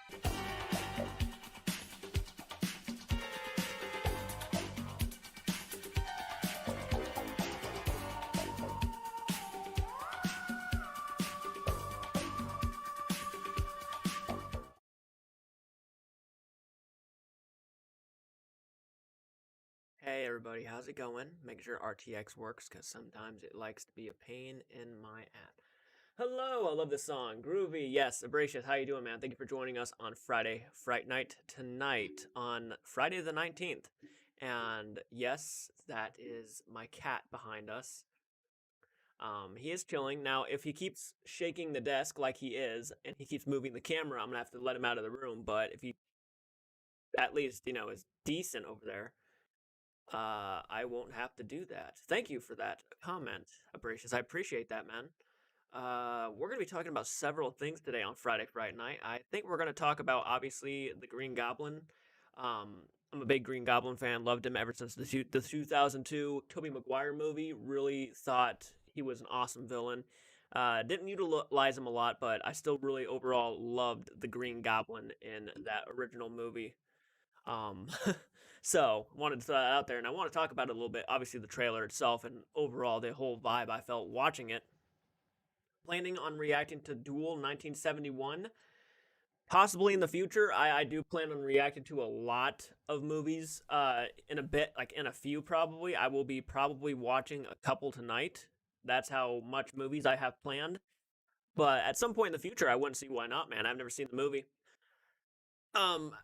Hey everybody, how's it going? Make sure RTX works because sometimes it likes to be a pain in my ass. Hello, I love this song. Groovy, yes. Abrasius, how you doing, man? Thank you for joining us on Friday, Fright Night tonight on Friday the 19th. And yes, that is my cat behind us. He is chilling. Now, if he keeps shaking the desk like he is, and he keeps moving the camera, I'm gonna have to let him out of the room. But if he at least, is decent over there, I won't have to do that. Thank you for that comment, Abrasius. I appreciate that, man. We're going to be talking about several things today on Friday Fright Night. I think we're going to talk about, obviously, the Green Goblin. I'm a big Green Goblin fan. Loved him ever since the 2002 Tobey Maguire movie. Really thought he was an awesome villain. Didn't utilize him a lot, but I still really overall loved the Green Goblin in that original movie. Um, so wanted to throw that out there, and I want to talk about it a little bit. Obviously, the trailer itself and overall the whole vibe I felt watching it. Planning on reacting to Duel 1971, possibly in the future. I do plan on reacting to a lot of movies. In a bit, like in a few probably. I will be probably watching a couple tonight. That's how much movies I have planned. But at some point in the future, I wouldn't see why not, man. I've never seen the movie.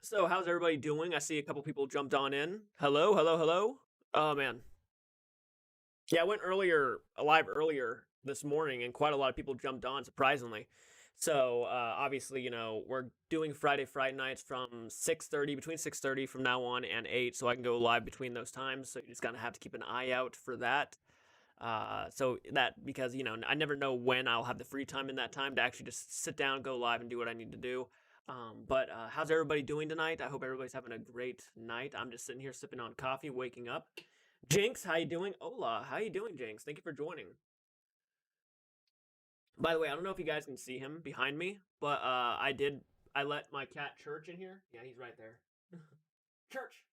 So how's everybody doing? I see a couple people jumped on in. Hello, hello, hello. Oh man. Yeah, I went live earlier this morning, and quite a lot of people jumped on, surprisingly. So obviously, we're doing Friday Friday nights from 6:30, between 6:30 from now on and 8, so I can go live between those times. So you just gotta have to keep an eye out for that. So that because I never know when I'll have the free time in that time to actually just sit down, go live, and do what I need to do. But how's everybody doing tonight? I hope everybody's having a great night. I'm just sitting here sipping on coffee, waking up. Jinx, how you doing? Hola, how you doing, Jinx? Thank you for joining. By the way, I don't know if you guys can see him behind me, but I let my cat Church in here. Yeah, he's right there. Church.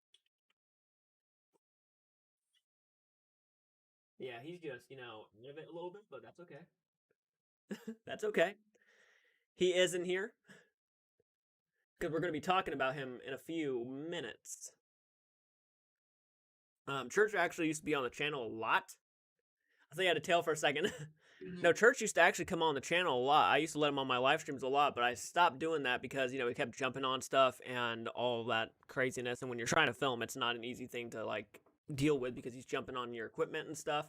Yeah, he's just live it a little bit, but that's okay. That's okay. He is in here because we're going to be talking about him in a few minutes. Church actually used to be on the channel a lot. I think I had to tail for a second. No, Church used to actually come on the channel a lot. I used to let him on my live streams a lot, but I stopped doing that because, he kept jumping on stuff and all that craziness. And when you're trying to film, it's not an easy thing to, deal with because he's jumping on your equipment and stuff.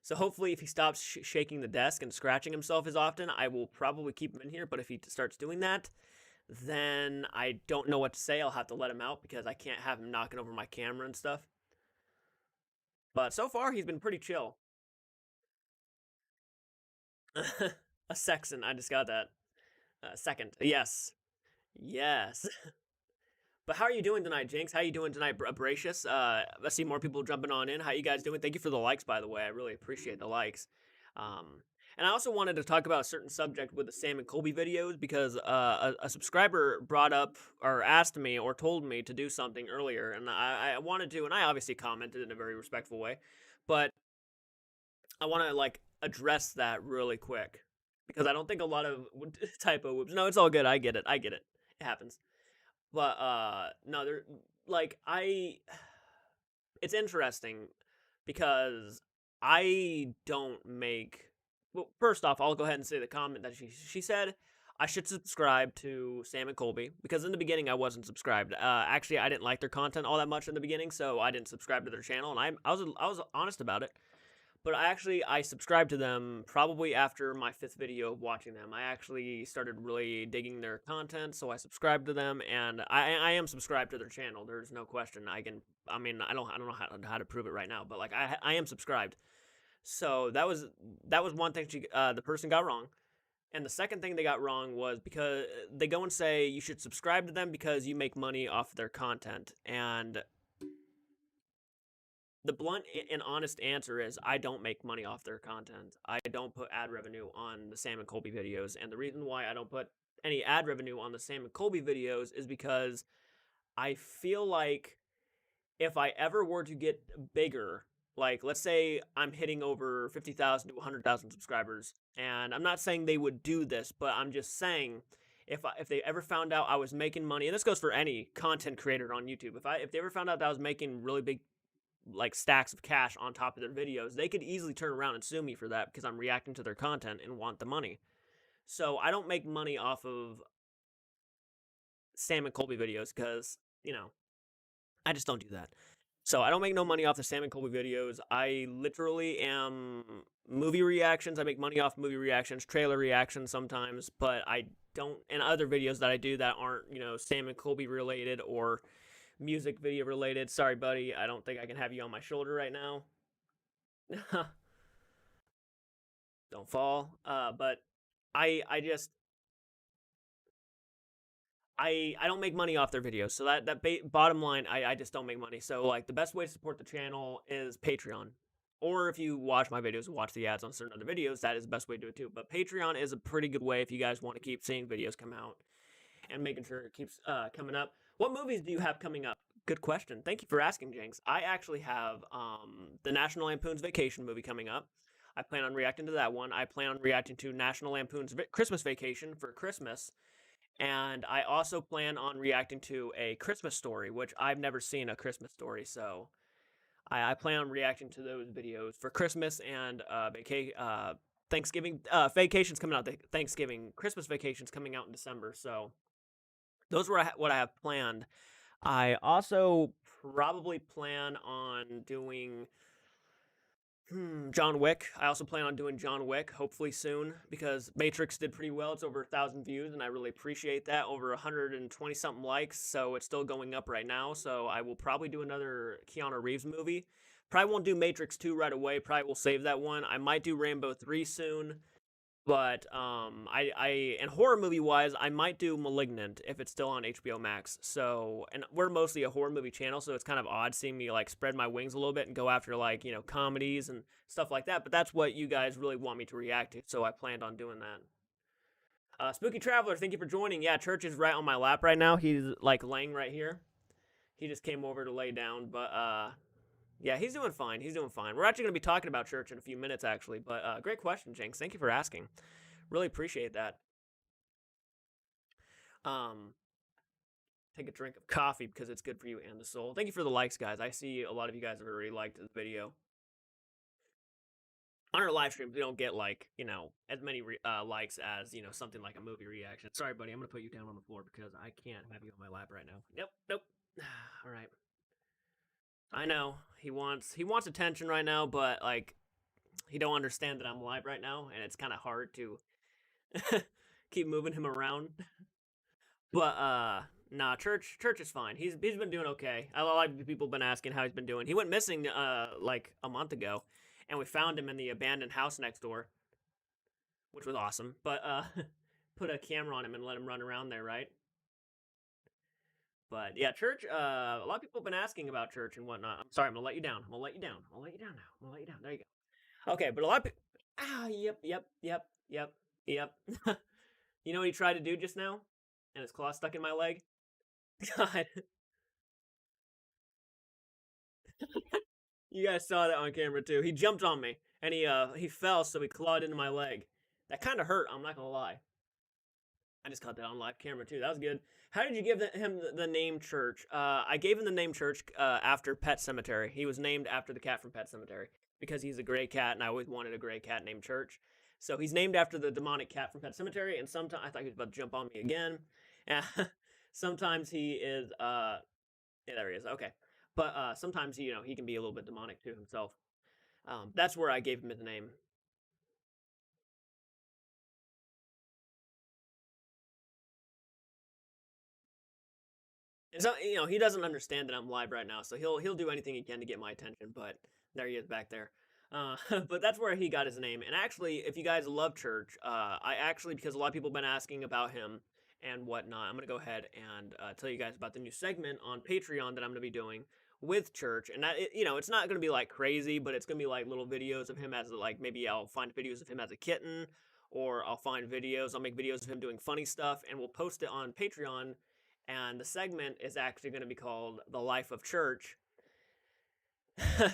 So hopefully if he stops shaking the desk and scratching himself as often, I will probably keep him in here. But if he starts doing that, then I don't know what to say. I'll have to let him out because I can't have him knocking over my camera and stuff. But so far, he's been pretty chill. A Saxon, I just got that. Second, yes. Yes. But how are you doing tonight, Jinx? How are you doing tonight, Abrasius? I see more people jumping on in. How you guys doing? Thank you for the likes, by the way. I really appreciate the likes. And I also wanted to talk about a certain subject with the Sam and Colby videos because a subscriber brought up or asked me or told me to do something earlier, and I wanted to, and I obviously commented in a very respectful way, but I want to address that really quick because I don't think a lot of typo whoops. No, it's all good. I get it. It happens. But no, there it's interesting because I don't make. Well, first off, I'll go ahead and say the comment that she said I should subscribe to Sam and Colby because in the beginning I wasn't subscribed. Actually, I didn't like their content all that much in the beginning, so I didn't subscribe to their channel, and I was honest about it. But I subscribed to them probably after my 5th video of watching them. I actually started really digging their content, so I subscribed to them, and I am subscribed to their channel. There's no question. I don't know how to prove it right now, but I am subscribed. So that was one thing the person got wrong. And the second thing they got wrong was because they go and say you should subscribe to them because you make money off their content. And the blunt and honest answer is I don't make money off their content. I don't put ad revenue on the Sam and Colby videos. And the reason why I don't put any ad revenue on the Sam and Colby videos is because I feel like if I ever were to get bigger, like let's say I'm hitting over 50,000 to 100,000 subscribers, and I'm not saying they would do this, but I'm just saying if they ever found out I was making money, and this goes for any content creator on YouTube, if they ever found out that I was making really big like stacks of cash on top of their videos, they could easily turn around and sue me for that because I'm reacting to their content and want the money. So I don't make money off of Sam and Colby videos because, I just don't do that. So I don't make no money off the Sam and Colby videos. I literally am movie reactions. I make money off movie reactions, trailer reactions sometimes, but I don't, and other videos that I do that aren't, Sam and Colby related or music video related. Sorry, buddy. I don't think I can have you on my shoulder right now. Don't fall. But I just I don't make money off their videos. So bottom line, I just don't make money. So like the best way to support the channel is Patreon. Or if you watch my videos and watch the ads on certain other videos, that is the best way to do it too. But Patreon is a pretty good way if you guys want to keep seeing videos come out and making sure it keeps coming up. What movies do you have coming up? Good question. Thank you for asking, Jinx. I actually have the National Lampoon's Vacation movie coming up. I plan on reacting to that one. I plan on reacting to National Lampoon's Christmas Vacation for Christmas. And I also plan on reacting to A Christmas Story, which I've never seen A Christmas Story, so I plan on reacting to those videos for Christmas and Thanksgiving. Vacation's coming out. Thanksgiving, Christmas Vacation's coming out in December, so those were what I have planned. I also probably plan on doing John Wick. I also plan on doing John Wick, hopefully soon, because Matrix did pretty well. It's over 1,000 views, and I really appreciate that. Over 120-something likes, so it's still going up right now. So I will probably do another Keanu Reeves movie. Probably won't do Matrix 2 right away. Probably will save that one. I might do Rambo 3 soon. But and horror movie wise, I might do Malignant if it's still on HBO Max. So, and we're mostly a horror movie channel, so it's kind of odd seeing me like spread my wings a little bit and go after like comedies and stuff like that. But that's what you guys really want me to react to, so I planned on doing that. Spooky Traveler, thank you for joining. Yeah, Church is right on my lap right now. He's like laying right here. He just came over to lay down, but yeah, he's doing fine. He's doing fine. We're actually going to be talking about Church in a few minutes, actually. But great question, Jinx. Thank you for asking. Really appreciate that. Take a drink of coffee because it's good for you and the soul. Thank you for the likes, guys. I see a lot of you guys have already liked the video. On our live streams, we don't get like, as many likes as, something like a movie reaction. Sorry, buddy. I'm going to put you down on the floor because I can't have you on my lap right now. Nope. All right. I know he wants attention right now, but like he don't understand that I'm live right now, and it's kind of hard to keep moving him around. But nah, Church is fine. He's been doing okay. A lot of people have been asking how he's been doing. He went missing like a month ago, and we found him in the abandoned house next door, which was awesome. But put a camera on him and let him run around there, right? But yeah, Church, a lot of people have been asking about Church and whatnot. I'm sorry, I'm gonna let you down. I'm gonna let you down now. I'm gonna let you down. There you go. Okay, but a lot of people. Yep. You know what he tried to do just now? And his claw stuck in my leg? God. You guys saw that on camera too. He jumped on me and he fell, so he clawed into my leg. That kind of hurt, I'm not gonna lie. I just caught that on live camera too. That was good. How did you give him the name Church? I gave him the name Church after Pet Cemetery. He was named after the cat from Pet Cemetery because he's a gray cat, and I always wanted a gray cat named Church. So he's named after the demonic cat from Pet Cemetery. And sometimes I thought he was about to jump on me again. Sometimes he is. Yeah, there he is. Okay, but sometimes he can be a little bit demonic to himself. That's where I gave him the name. And so, he doesn't understand that I'm live right now, so he'll do anything he can to get my attention. But there he is back there. But that's where he got his name. And actually, if you guys love Church, because a lot of people have been asking about him and whatnot, I'm gonna go ahead and tell you guys about the new segment on Patreon that I'm gonna be doing with Church. And that it's not gonna be like crazy, but it's gonna be like little videos of him as like maybe I'll find videos of him as a kitten, or I'll find videos. I'll make videos of him doing funny stuff, and we'll post it on Patreon. And the segment is actually going to be called "The Life of Church."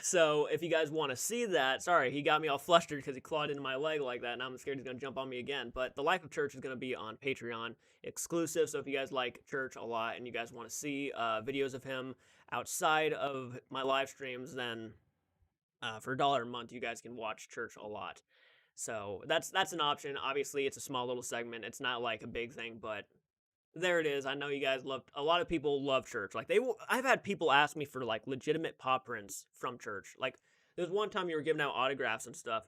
So if you guys want to see that, sorry, he got me all flustered because he clawed into my leg like that, and I'm scared he's going to jump on me again. But The Life of Church is going to be on Patreon exclusive. So if you guys like Church a lot and you guys want to see videos of him outside of my live streams, then for $1 a month, you guys can watch Church a lot. So that's an option. Obviously, it's a small little segment. It's not like a big thing, but there it is. I know you guys love. A lot of people love Church. Like I've had people ask me for like legitimate paw prints from Church. Like there's one time you were giving out autographs and stuff,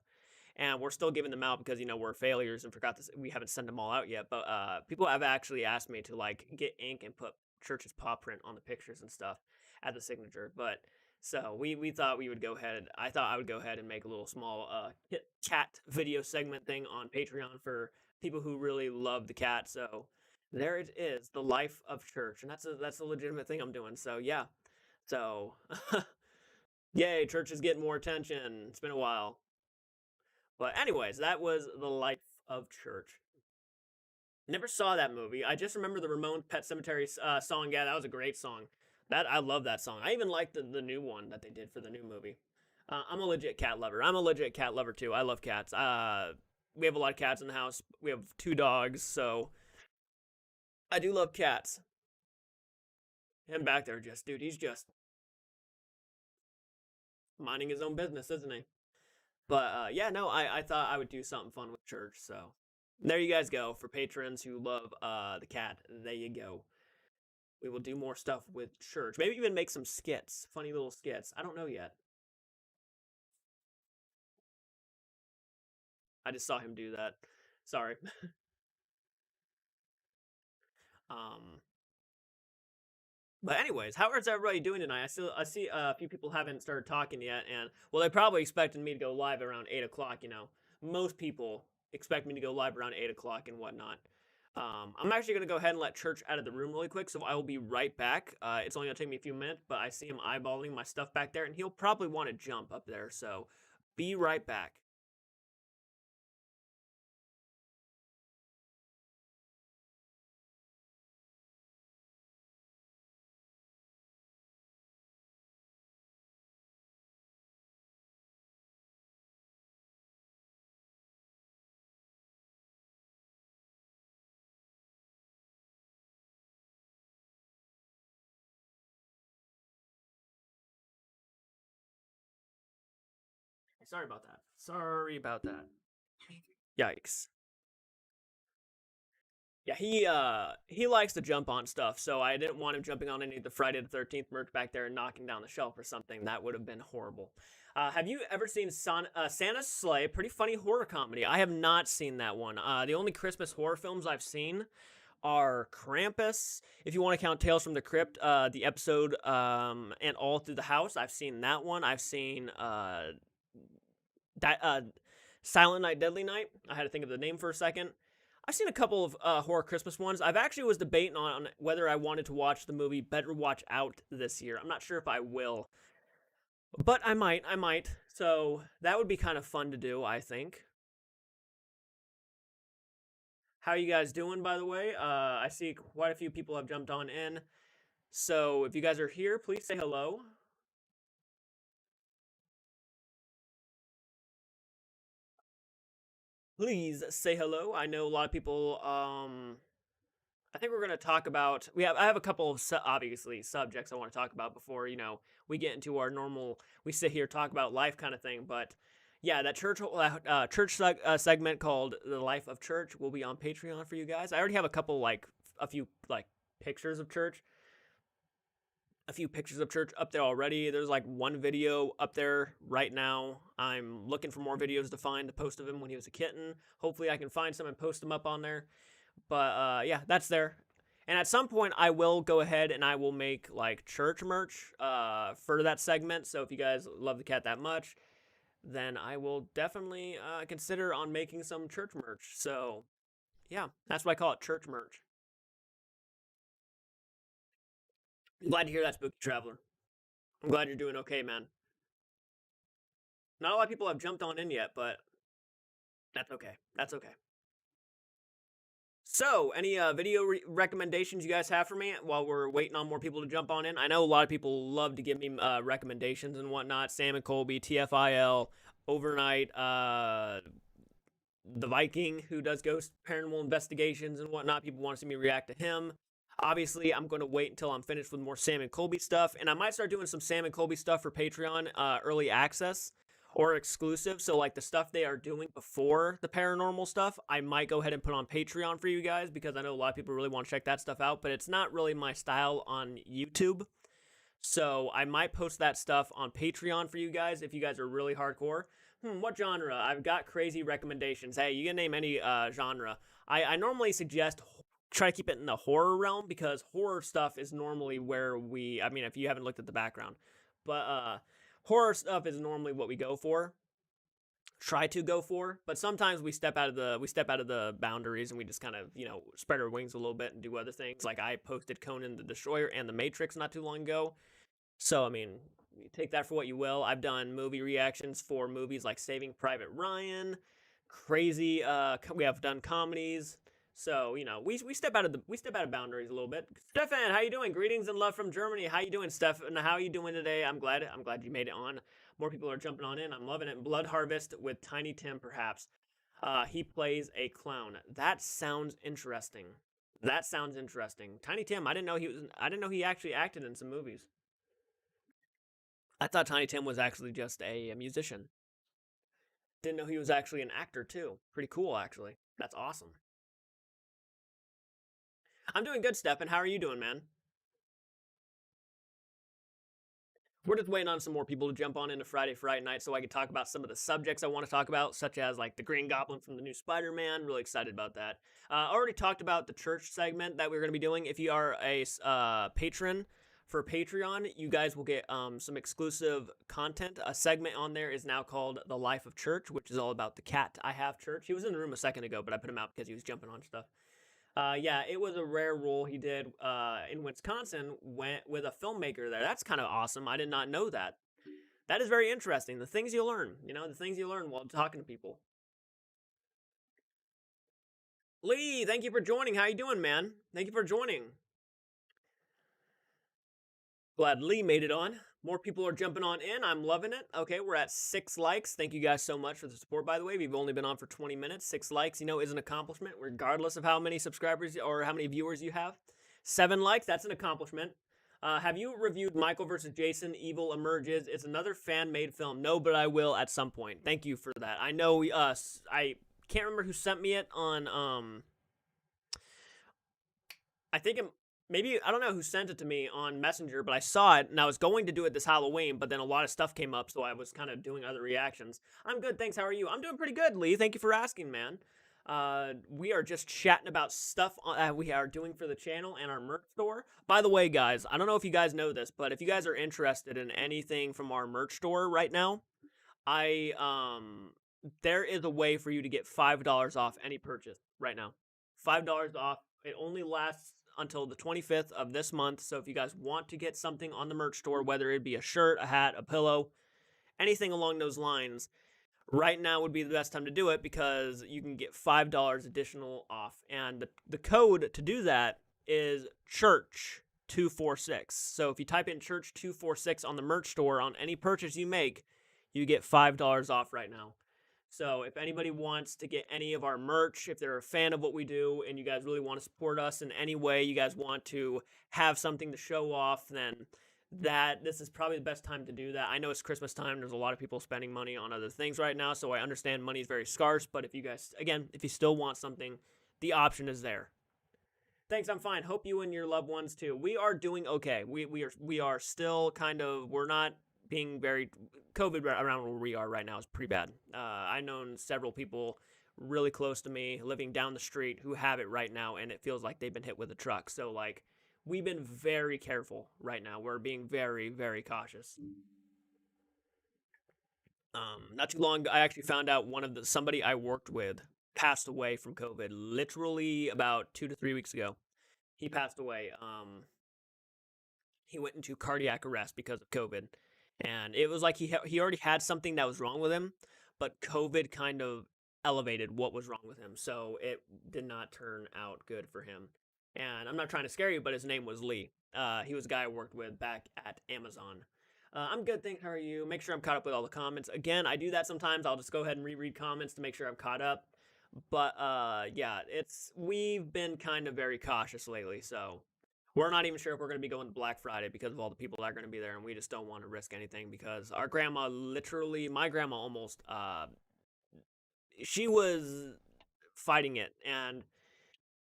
and we're still giving them out because we're failures and forgot this. We haven't sent them all out yet. But people have actually asked me to like get ink and put Church's paw print on the pictures and stuff at the signature. But so we thought we would go ahead. I thought I would go ahead and make a little small cat video segment thing on Patreon for people who really love the cat. So there it is, The Life of Church, and that's a legitimate thing I'm doing. So yeah, so yay, Church is getting more attention. It's been a while, but anyways, that was The Life of Church. Never saw that movie. I just remember the Ramon Pet Cemetery song. Yeah, that was a great song. That I love that song. I even liked the new one that they did for the new movie. I'm a legit cat lover. I'm a legit cat lover too. I love cats. We have a lot of cats in the house. We have 2 dogs, so I do love cats. Him back there, dude, he's just minding his own business, isn't he? But yeah, no, I thought I would do something fun with Church, so there you guys go. For patrons who love the cat, there you go. We will do more stuff with Church. Maybe even make some skits, funny little skits. I don't know yet. I just saw him do that. Sorry. um, But anyways, how is everybody doing tonight? I see a few people haven't started talking yet, and well, they probably expected me to go live around 8 o'clock. Most people expect me to go live around 8 o'clock and whatnot. I'm actually gonna go ahead and let Church out of the room really quick, so I will be right back. It's only gonna take me a few minutes, but I see him eyeballing my stuff back there, and he'll probably want to jump up there. So, be right back. Sorry about that. Sorry about that. Yikes. Yeah, he likes to jump on stuff, so I didn't want him jumping on any of the Friday the 13th merch back there and knocking down the shelf or something. That would have been horrible. Have you ever seen Santa's Sleigh? Pretty funny horror comedy. I have not seen that one. The only Christmas horror films I've seen are Krampus. If you want to count Tales from the Crypt, the episode and All Through the House, I've seen that one. I've seen Silent Night, Deadly Night. I had to think of the name for a second. I've seen a couple of horror Christmas ones. I've actually was debating on whether I wanted to watch the movie Better Watch Out this year. I'm not sure if I will, but I might. So that would be kind of fun to do, I think. How are you guys doing, by the way? I see quite a few people have jumped on in. So if you guys are here, please say hello. Please say hello. I know a lot of people I think we're going to talk about I have a couple of obviously subjects I want to talk about before, we get into our normal we sit here talk about life kind of thing, but yeah, that church segment called The Life of Church will be on Patreon for you guys. I already have a few pictures of Church. A few pictures of Church up there already. There's like one video up there right now. I'm looking for more videos to find the post of him when he was a kitten. Hopefully I can find some and post them up on there. But yeah, that's there. And at some point, I will go ahead and I will make like Church merch for that segment. So if you guys love the cat that much, then I will definitely consider on making some Church merch. So yeah, that's why I call it Church merch. I'm glad to hear that, Spooky Traveler. I'm glad you're doing okay, man. Not a lot of people have jumped on in yet, but that's okay. That's okay. So, any video recommendations you guys have for me while we're waiting on more people to jump on in? I know a lot of people love to give me recommendations and whatnot. Sam and Colby, TFIL, Overnight, the Viking, who does ghost paranormal investigations and whatnot. People want to see me react to him. Obviously, I'm going to wait until I'm finished with more Sam and Colby stuff, and I might start doing some Sam and Colby stuff for Patreon early access or exclusive. So, like the stuff they are doing before the paranormal stuff, I might go ahead and put on Patreon for you guys because I know a lot of people really want to check that stuff out, but it's not really my style on YouTube. So, I might post that stuff on Patreon for you guys if you guys are really hardcore. What genre? I've got crazy recommendations. Hey, you can name any genre. I normally suggest try to keep it in the horror realm because horror stuff is normally where I mean, if you haven't looked at the background, but horror stuff is normally what we go for. Try to go for, but sometimes we step out of the boundaries and we just kind of spread our wings a little bit and do other things. Like I posted Conan the Destroyer and The Matrix not too long ago, so I mean, take that for what you will. I've done movie reactions for movies like Saving Private Ryan, crazy. We have done comedies. So we step out of boundaries a little bit. Stefan, how you doing? Greetings and love from Germany. How you doing, Stefan? How you doing today? I'm glad you made it on. More people are jumping on in. I'm loving it. Blood Harvest with Tiny Tim, perhaps. He plays a clown. That sounds interesting. Tiny Tim. I didn't know he actually acted in some movies. I thought Tiny Tim was actually just a musician. Didn't know he was actually an actor too. Pretty cool, actually. That's awesome. I'm doing good, Stefan. How are you doing, man? We're just waiting on some more people to jump on into Friday night so I can talk about some of the subjects I want to talk about, such as like the Green Goblin from the new Spider-Man. Really excited about that. Already talked about the church segment that we're going to be doing. If you are a patron for Patreon, you guys will get some exclusive content. A segment on there is now called The Life of Church, which is all about the cat I have Church. He was in the room a second ago, but I put him out because he was jumping on stuff. Yeah, it was a rare role he did in Wisconsin went with a filmmaker there. That's kind of awesome. I did not know that. That is very interesting. The things you learn, the things you learn while talking to people. Lee, thank you for joining. How you doing, man? Thank you for joining. Glad Lee made it on. More people are jumping on in. I'm loving it. Okay, we're at 6 likes. Thank you guys so much for the support, by the way. We've only been on for 20 minutes. 6 likes, is an accomplishment, regardless of how many subscribers or how many viewers you have. 7 likes, that's an accomplishment. Have you reviewed Michael vs. Jason, Evil Emerges? It's another fan-made film. No, but I will at some point. Thank you for that. I know I can't remember who sent me it on, I think maybe I don't know who sent it to me on Messenger, but I saw it and I was going to do it this Halloween, but then a lot of stuff came up, so I was kind of doing other reactions. I'm good, thanks. How are you? I'm doing pretty good, Lee. Thank you for asking, man. We are just chatting about stuff we are doing for the channel and our merch store. By the way, guys, I don't know if you guys know this, but if you guys are interested in anything from our merch store right now, there is a way for you to get $5 off any purchase right now. $5 off. It only lasts until the 25th of this month. So if you guys want to get something on the merch store, whether it be a shirt, a hat, a pillow, anything along those lines, right now would be the best time to do it because you can get $5 additional off. And the code to do that is church246. So if you type in church246 on the merch store on any purchase you make, you get $5 off right now. So if anybody wants to get any of our merch, if they're a fan of what we do and you guys really want to support us in any way, you guys want to have something to show off, then this is probably the best time to do that. I know it's Christmas time. There's a lot of people spending money on other things right now, so I understand money is very scarce, but if you guys, again, if you still want something, the option is there. Thanks, I'm fine. Hope you and your loved ones too. We are doing okay. We are still kind of, we're not being very, COVID around where we are right now is pretty bad. I've known several people really close to me living down the street who have it right now, and it feels like they've been hit with a truck. So like, we've been very careful right now. We're being very, very cautious. Not too long ago, I actually found out somebody I worked with passed away from COVID, literally about 2 to 3 weeks ago. He passed away. He went into cardiac arrest because of COVID. And it was like he already had something that was wrong with him, but COVID kind of elevated what was wrong with him. So it did not turn out good for him. And I'm not trying to scare you, but his name was Lee. He was a guy I worked with back at Amazon. I'm good, thanks. How are you? Make sure I'm caught up with all the comments. Again, I do that sometimes. I'll just go ahead and reread comments to make sure I'm caught up. But yeah, we've been kind of very cautious lately, so we're not even sure if we're going to be going to Black Friday because of all the people that are going to be there, and we just don't want to risk anything because our grandma literally, my grandma almost, she was fighting it, and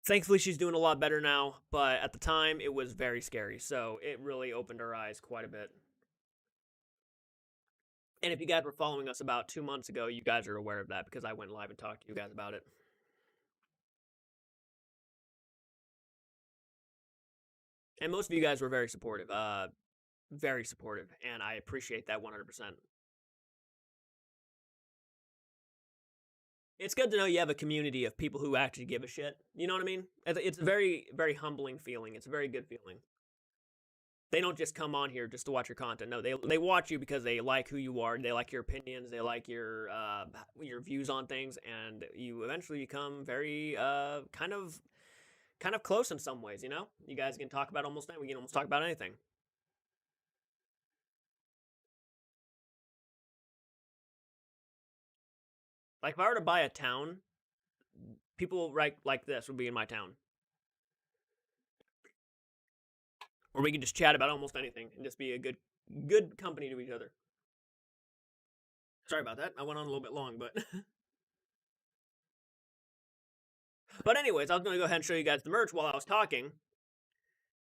thankfully she's doing a lot better now, but at the time it was very scary, so it really opened our eyes quite a bit. And if you guys were following us about 2 months ago, you guys are aware of that because I went live and talked to you guys about it. And most of you guys were very supportive, and I appreciate that 100%. It's good to know you have a community of people who actually give a shit. You know what I mean? It's a very, very humbling feeling. It's a very good feeling. They don't just come on here just to watch your content. No, they watch you because they like who you are. They like your opinions. They like your views on things, and you eventually become very kind of close in some ways. You know, you guys can talk about almost anything. We can almost talk about anything. Like if I were to buy a town, people like this would be in my town. Or we could just chat about almost anything and just be a good company to each other. Sorry about that. I went on a little bit long, but but anyways, I was going to go ahead and show you guys the merch while I was talking.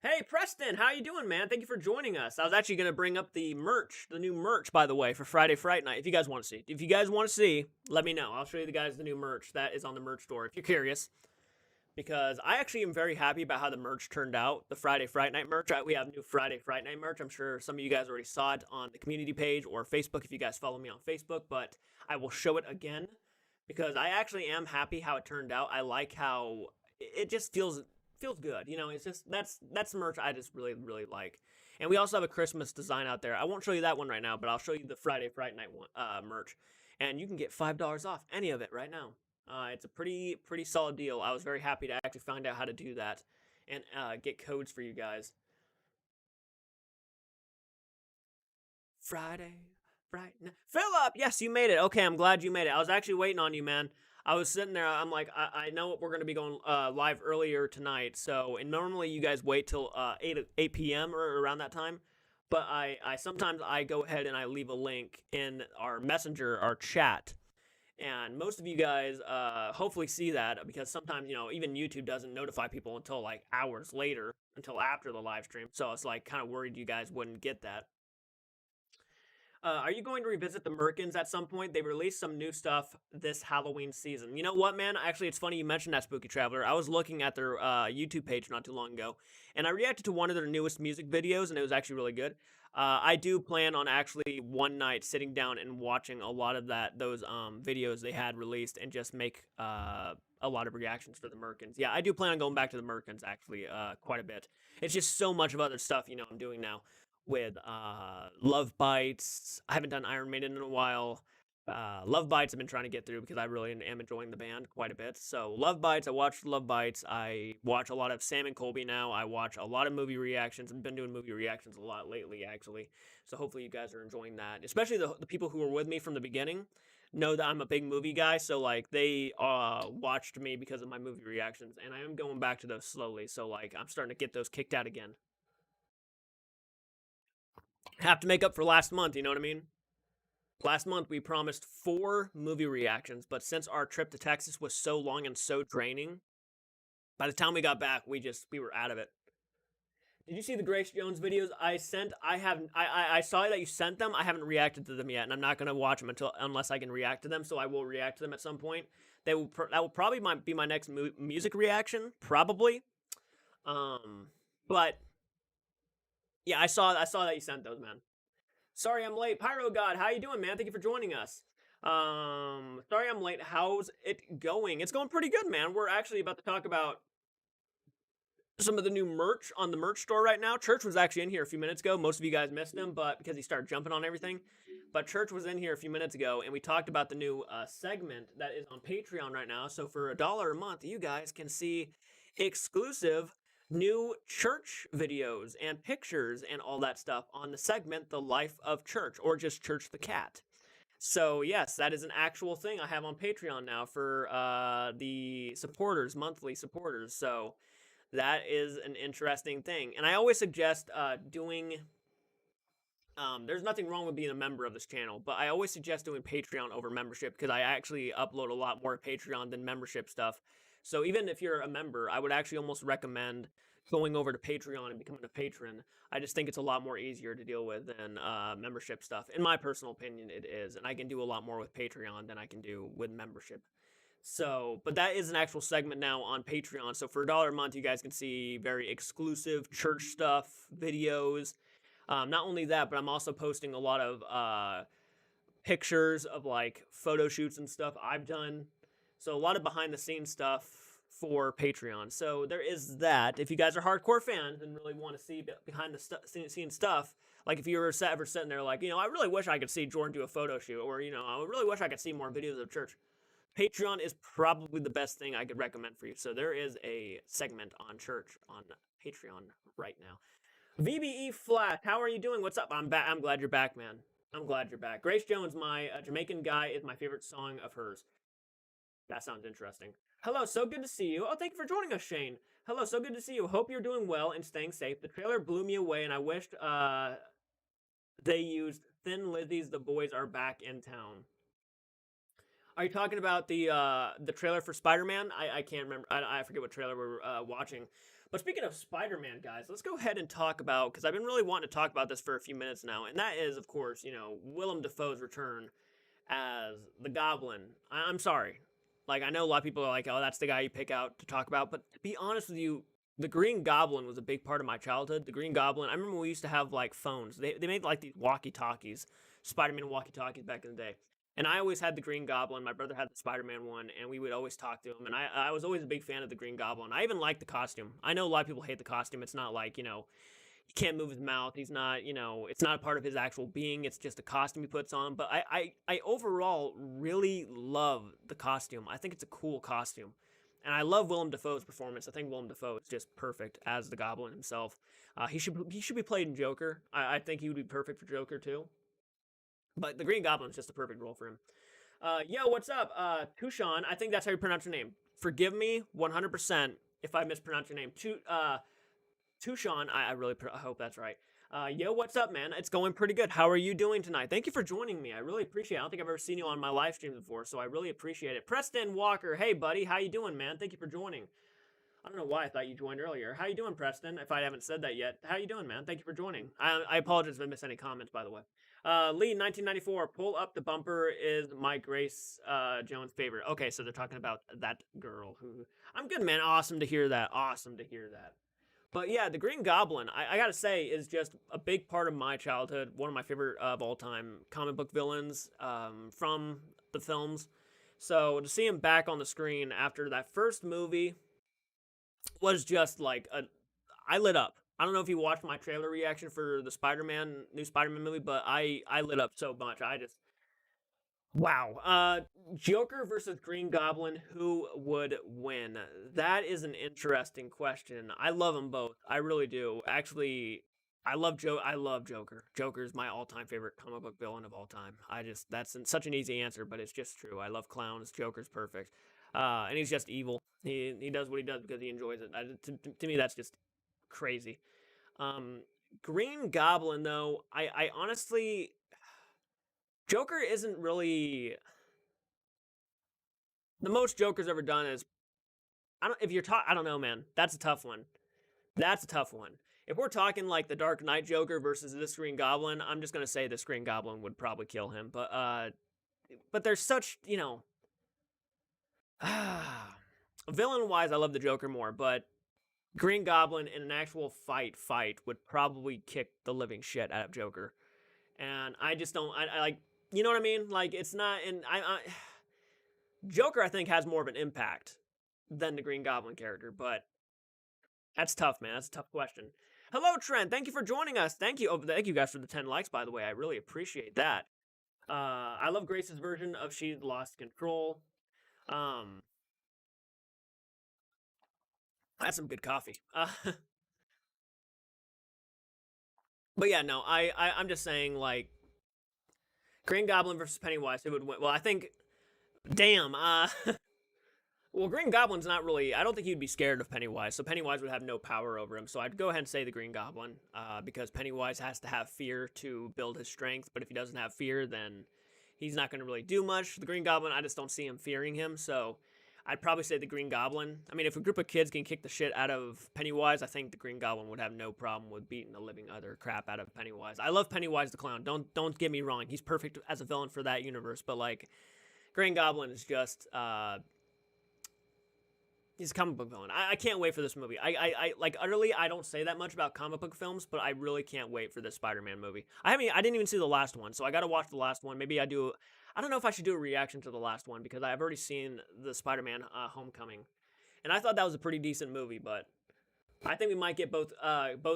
Hey Preston, how you doing, man? Thank you for joining us. I was actually going to bring up the merch, the new merch, by the way, for Friday Fright Night. If you guys want to see, let me know. I'll show you the guys the new merch that is on the merch store if you're curious. Because I actually am very happy about how the merch turned out. The Friday Fright Night merch. We have new Friday Fright Night merch. I'm sure some of you guys already saw it on the community page or Facebook if you guys follow me on Facebook, but I will show it again because I actually am happy how it turned out. I like how it just feels good. You know, it's just that's the merch I just really like. And we also have a Christmas design out there. I won't show you that one right now, but I'll show you the Friday Fright Night one, merch. And you can get $5 off any of it right now. It's a pretty solid deal. I was very happy to actually find out how to do that and get codes for you guys. Friday, Philip, yes, you made it. Okay, I'm glad you made it. I was actually waiting on you, man. I was sitting there. I'm like, I know we're going to be going live earlier tonight. So, and normally you guys wait till 8 p.m. or around that time. But I sometimes I go ahead and I leave a link in our messenger, our chat. And most of you guys hopefully see that because sometimes, you know, even YouTube doesn't notify people until like hours later, until after the live stream. So it's like kind of worried you guys wouldn't get that. Are you going to revisit the Merkins at some point? They released some new stuff this Halloween season. You know what, man? Actually, it's funny you mentioned that, Spooky Traveler. I was looking at their YouTube page not too long ago, and I reacted to one of their newest music videos, and it was actually really good. I do plan on actually one night sitting down and watching a lot of those videos they had released and just make a lot of reactions for the Merkins. Yeah, I do plan on going back to the Merkins actually quite a bit. It's just so much of other stuff, you know, I'm doing now with Love Bites. I haven't done Iron Maiden in a while. Love Bites I've been trying to get through because I really am enjoying the band quite a bit. So Love Bites, I watched Love Bites. I watch a lot of Sam and Colby now. I watch a lot of movie reactions. I've been doing movie reactions a lot lately, actually. So hopefully you guys are enjoying that. Especially the people who were with me from the beginning know that I'm a big movie guy. So like they watched me because of my movie reactions, and I am going back to those slowly. So like I'm starting to get those kicked out again. Have to make up for last month, you know what I mean? Last month we promised 4 movie reactions, but since our trip to Texas was so long and so draining, by the time we got back, we were out of it. Did you see the Grace Jones videos I sent? I saw that you sent them. I haven't reacted to them yet, and I'm not gonna watch them unless I can react to them. So I will react to them at some point. That will probably be my next music reaction, probably. But yeah, I saw that you sent those, man. Sorry I'm late. Pyro God, how you doing, man? Thank you for joining us. Sorry I'm late. How's it going? It's going pretty good, man. We're actually about to talk about some of the new merch on the merch store right now. Church was actually in here a few minutes ago. Most of you guys missed him, but because he started jumping on everything. but Church was in here a few minutes ago, and we talked about the new segment that is on Patreon right now. So for $1 a month, you guys can see exclusive new Church videos and pictures and all that stuff on the segment The Life of Church, or just Church the Cat. So yes, that is an actual thing I have on Patreon now for the supporters, monthly supporters. So that is an interesting thing. And I always suggest doing... there's nothing wrong with being a member of this channel, but I always suggest doing Patreon over membership because I actually upload a lot more Patreon than membership stuff. So even if you're a member, I would actually almost recommend going over to Patreon and becoming a patron. I just think it's a lot more easier to deal with than membership stuff. In my personal opinion, it is. And I can do a lot more with Patreon than I can do with membership. So, but that is an actual segment now on Patreon. So for $1 a month, you guys can see very exclusive church stuff, videos. Not only that, but I'm also posting a lot of pictures of like photo shoots and stuff I've done. So a lot of behind the scenes stuff for Patreon. So there is that. If you guys are hardcore fans and really want to see behind the scenes stuff, like if you were ever sitting there like, I really wish I could see Jordan do a photo shoot, or, I really wish I could see more videos of church. Patreon is probably the best thing I could recommend for you. So there is a segment on church on Patreon right now. VBE Flash, how are you doing? What's up? I'm back. I'm glad you're back, man. I'm glad you're back. Grace Jones, my Jamaican guy, is my favorite song of hers. That sounds interesting. Hello, so good to see you. Oh, thank you for joining us, Shane. Hello, so good to see you. Hope you're doing well and staying safe. The trailer blew me away, and I wished they used Thin Lizzy's The Boys Are Back in Town. Are you talking about the trailer for Spider-Man? I can't remember. I forget what trailer we're watching. But speaking of Spider-Man, guys, let's go ahead and talk about, because I've been really wanting to talk about this for a few minutes now, and that is, of course, Willem Dafoe's return as the Goblin. I'm sorry. Like, I know a lot of people are like, oh, that's the guy you pick out to talk about, but to be honest with you, the Green Goblin was a big part of my childhood. The Green Goblin, I remember we used to have, like, phones. They made, like, these walkie-talkies, Spider-Man walkie-talkies back in the day. And I always had the Green Goblin. My brother had the Spider-Man one, and we would always talk to him. And I was always a big fan of the Green Goblin. I even liked the costume. I know a lot of people hate the costume. It's not like, he can't move his mouth. He's not, it's not a part of his actual being. It's just a costume he puts on. But I overall really love the costume. I think it's a cool costume. And I love Willem Dafoe's performance. I think Willem Dafoe is just perfect as the Goblin himself. He should be played in Joker. I think he would be perfect for Joker, too. But the Green Goblin is just a perfect role for him. Yo, what's up? Tushan, I think that's how you pronounce your name. Forgive me 100% if I mispronounce your name. Tushan, I really hope that's right. Yo, what's up, man? It's going pretty good. How are you doing tonight? Thank you for joining me. I really appreciate it. I don't think I've ever seen you on my live streams before, so I really appreciate it. Preston Walker, hey, buddy. How you doing, man? Thank you for joining. I don't know why I thought you joined earlier. How you doing, Preston? If I haven't said that yet. How you doing, man? Thank you for joining. I apologize if I missed any comments, by the way. Lee, 1994, Pull Up the Bumper is my Grace Jones favorite. Okay, so they're talking about that girl who... I'm good, man. Awesome to hear that. Awesome to hear that. But yeah, the Green Goblin, I gotta say, is just a big part of my childhood. One of my favorite of all time comic book villains from the films. So to see him back on the screen after that first movie was just like I lit up. I don't know if you watched my trailer reaction for the new Spider-Man movie, but I lit up so much. Wow. Joker versus Green Goblin, who would win? That is an interesting question. I love them both. I really do. Actually, I love Joker. Joker is my all-time favorite comic book villain of all time. That's such an easy answer, but it's just true. I love clowns. Joker's perfect. And he's just evil. He does what he does because he enjoys it. To me, that's just crazy. Green Goblin, though, I honestly... Joker isn't really... The most Joker's ever done is... I don't know, man. That's a tough one. That's a tough one. If we're talking like the Dark Knight Joker versus this Green Goblin, I'm just going to say this Green Goblin would probably kill him. But there's such, villain-wise, I love the Joker more, but Green Goblin in an actual fight would probably kick the living shit out of Joker. And I just don't, I like, you know what I mean? Like, it's not, and Joker, I think, has more of an impact than the Green Goblin character, but that's tough, man. That's a tough question. Hello, Trent. Thank you for joining us. Thank you. Oh, thank you guys for the 10 likes, by the way. I really appreciate that. I love Grace's version of She Lost Control. Um, that's some good coffee. But yeah, no, I'm just saying, like, Green Goblin versus Pennywise, who would win? Well, I think, damn, well, Green Goblin's not really. I don't think he'd be scared of Pennywise, so Pennywise would have no power over him. So I'd go ahead and say the Green Goblin, because Pennywise has to have fear to build his strength. But if he doesn't have fear, then he's not going to really do much. The Green Goblin, I just don't see him fearing him. So I'd probably say the Green Goblin. I mean, if a group of kids can kick the shit out of Pennywise, I think the Green Goblin would have no problem with beating the living other crap out of Pennywise. I love Pennywise the Clown. Don't get me wrong. He's perfect as a villain for that universe. But like, Green Goblin is just he's a comic book villain. I can't wait for this movie. I like utterly. I don't say that much about comic book films, but I really can't wait for this Spider-Man movie. I didn't even see the last one, so I got to watch the last one. Maybe I do. I don't know if I should do a reaction to the last one because I've already seen the Spider-Man Homecoming, and I thought that was a pretty decent movie. But I think we might get both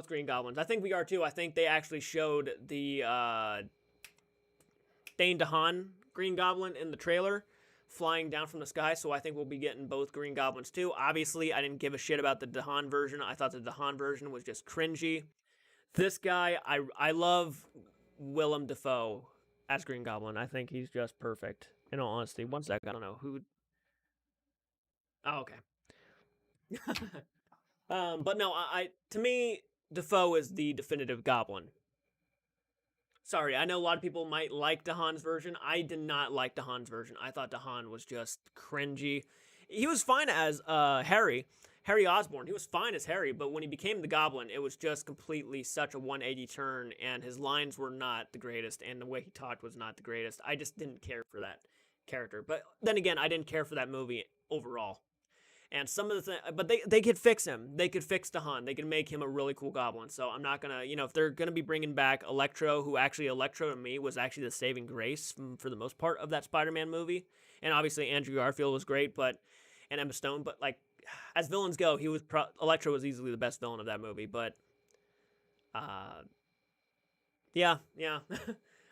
Green Goblins. I think we are too. I think they actually showed the Dane DeHaan Green Goblin in the trailer flying down from the sky, so I think we'll be getting both Green Goblins too. Obviously, I didn't give a shit about the DeHaan version. I thought the DeHaan version was just cringy. This guy, I love Willem Dafoe as Green Goblin. I think he's just perfect. In all honesty, one sec, I don't know who. Oh, okay. But no, to me, Dafoe is the definitive Goblin. Sorry, I know a lot of people might like DeHaan's version. I did not like DeHaan's version. I thought DeHaan was just cringy. He was fine as Harry Osborn. He was fine as Harry, but when he became the Goblin, it was just completely such a 180 turn, and his lines were not the greatest, and the way he talked was not the greatest. I just didn't care for that character. But then again, I didn't care for that movie overall. And some of the things, but they could fix him. They could fix DeHaan. They could make him a really cool Goblin. So I'm not gonna, if they're gonna be bringing back Electro, who actually Electro to me was actually the saving grace for the most part of that Spider-Man movie. And obviously Andrew Garfield was great, and Emma Stone. But like, as villains go, Electro was easily the best villain of that movie. But, yeah.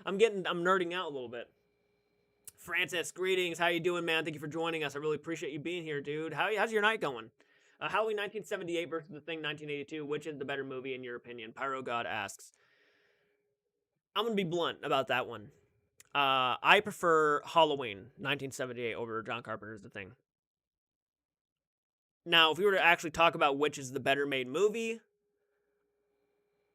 I'm nerding out a little bit. Francis, greetings. How you doing, man? Thank you for joining us. I really appreciate you being here, dude. How's your night going? Halloween 1978 versus The Thing 1982. Which is the better movie in your opinion? Pyro God asks. I'm gonna be blunt about that one. I prefer Halloween 1978 over John Carpenter's The Thing. Now, if we were to actually talk about which is the better made movie,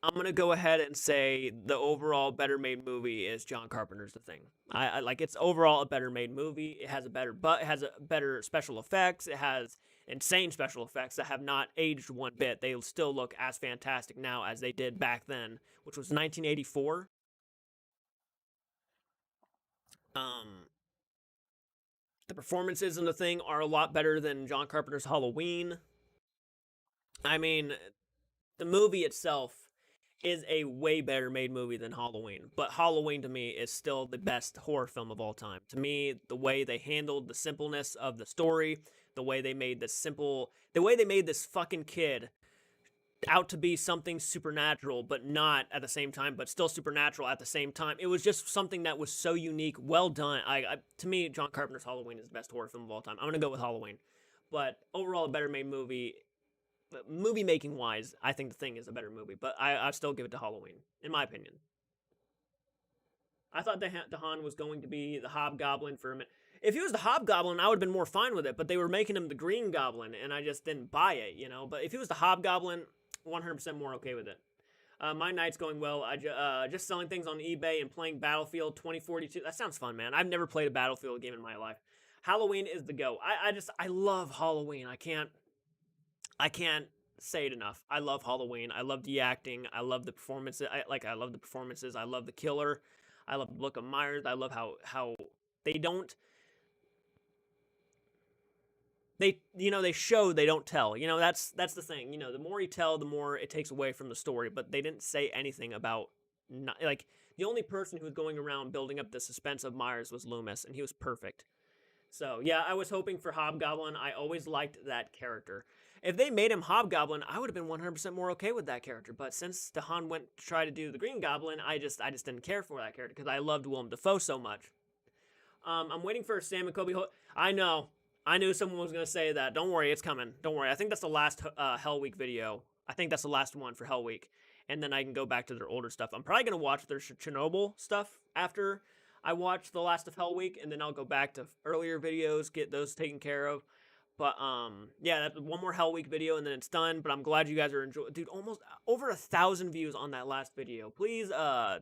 I'm gonna go ahead and say the overall better made movie is John Carpenter's The Thing. I like, it's overall a better made movie. It has a better special effects. It has insane special effects that have not aged one bit. They still look as fantastic now as they did back then, which was 1984. The performances in The Thing are a lot better than John Carpenter's Halloween. I mean, the movie itself is a way better made movie than Halloween. But Halloween to me is still the best horror film of all time. To me, the way they handled the simpleness of the story, the way they made this fucking kid out to be something supernatural, but not at the same time, but still supernatural at the same time. It was just something that was so unique, well done. To me, John Carpenter's Halloween is the best horror film of all time. I'm gonna go with Halloween, but overall, a better made movie. Movie making wise, I think The Thing is a better movie, but I still give it to Halloween, in my opinion. I thought DeHaan was going to be the Hobgoblin for a minute. If he was the Hobgoblin, I would have been more fine with it, but they were making him the Green Goblin, and I just didn't buy it, But if he was the Hobgoblin, 100% more okay with it. My night's going well. Just selling things on eBay and playing Battlefield 2042. That sounds fun, man. I've never played a Battlefield game in my life. Halloween is the go. I love Halloween. I can't say it enough. I love Halloween. I love the acting. I love the performances. I love the performances. I love the killer. I love the look of Myers. I love how they don't. They show, they don't tell. That's the thing. The more you tell, the more it takes away from the story. But they didn't say anything about, like, the only person who was going around building up the suspense of Myers was Loomis, and he was perfect. So yeah, I was hoping for Hobgoblin. I always liked that character. If they made him Hobgoblin, I would have been 100% more okay with that character. But since DeHaan went to try to do the Green Goblin, I just didn't care for that character because I loved Willem Dafoe so much. I'm waiting for Sam and Kobe. I know. I knew someone was gonna say that. Don't worry, it's coming. Don't worry. I think that's the last Hell Week video. I think that's the last one for Hell Week, and then I can go back to their older stuff. I'm probably gonna watch their Chernobyl stuff after I watch the last of Hell Week, and then I'll go back to earlier videos, get those taken care of. But yeah, that's one more Hell Week video, and then it's done. But I'm glad you guys are enjoying. Dude, almost over 1,000 views on that last video. Please,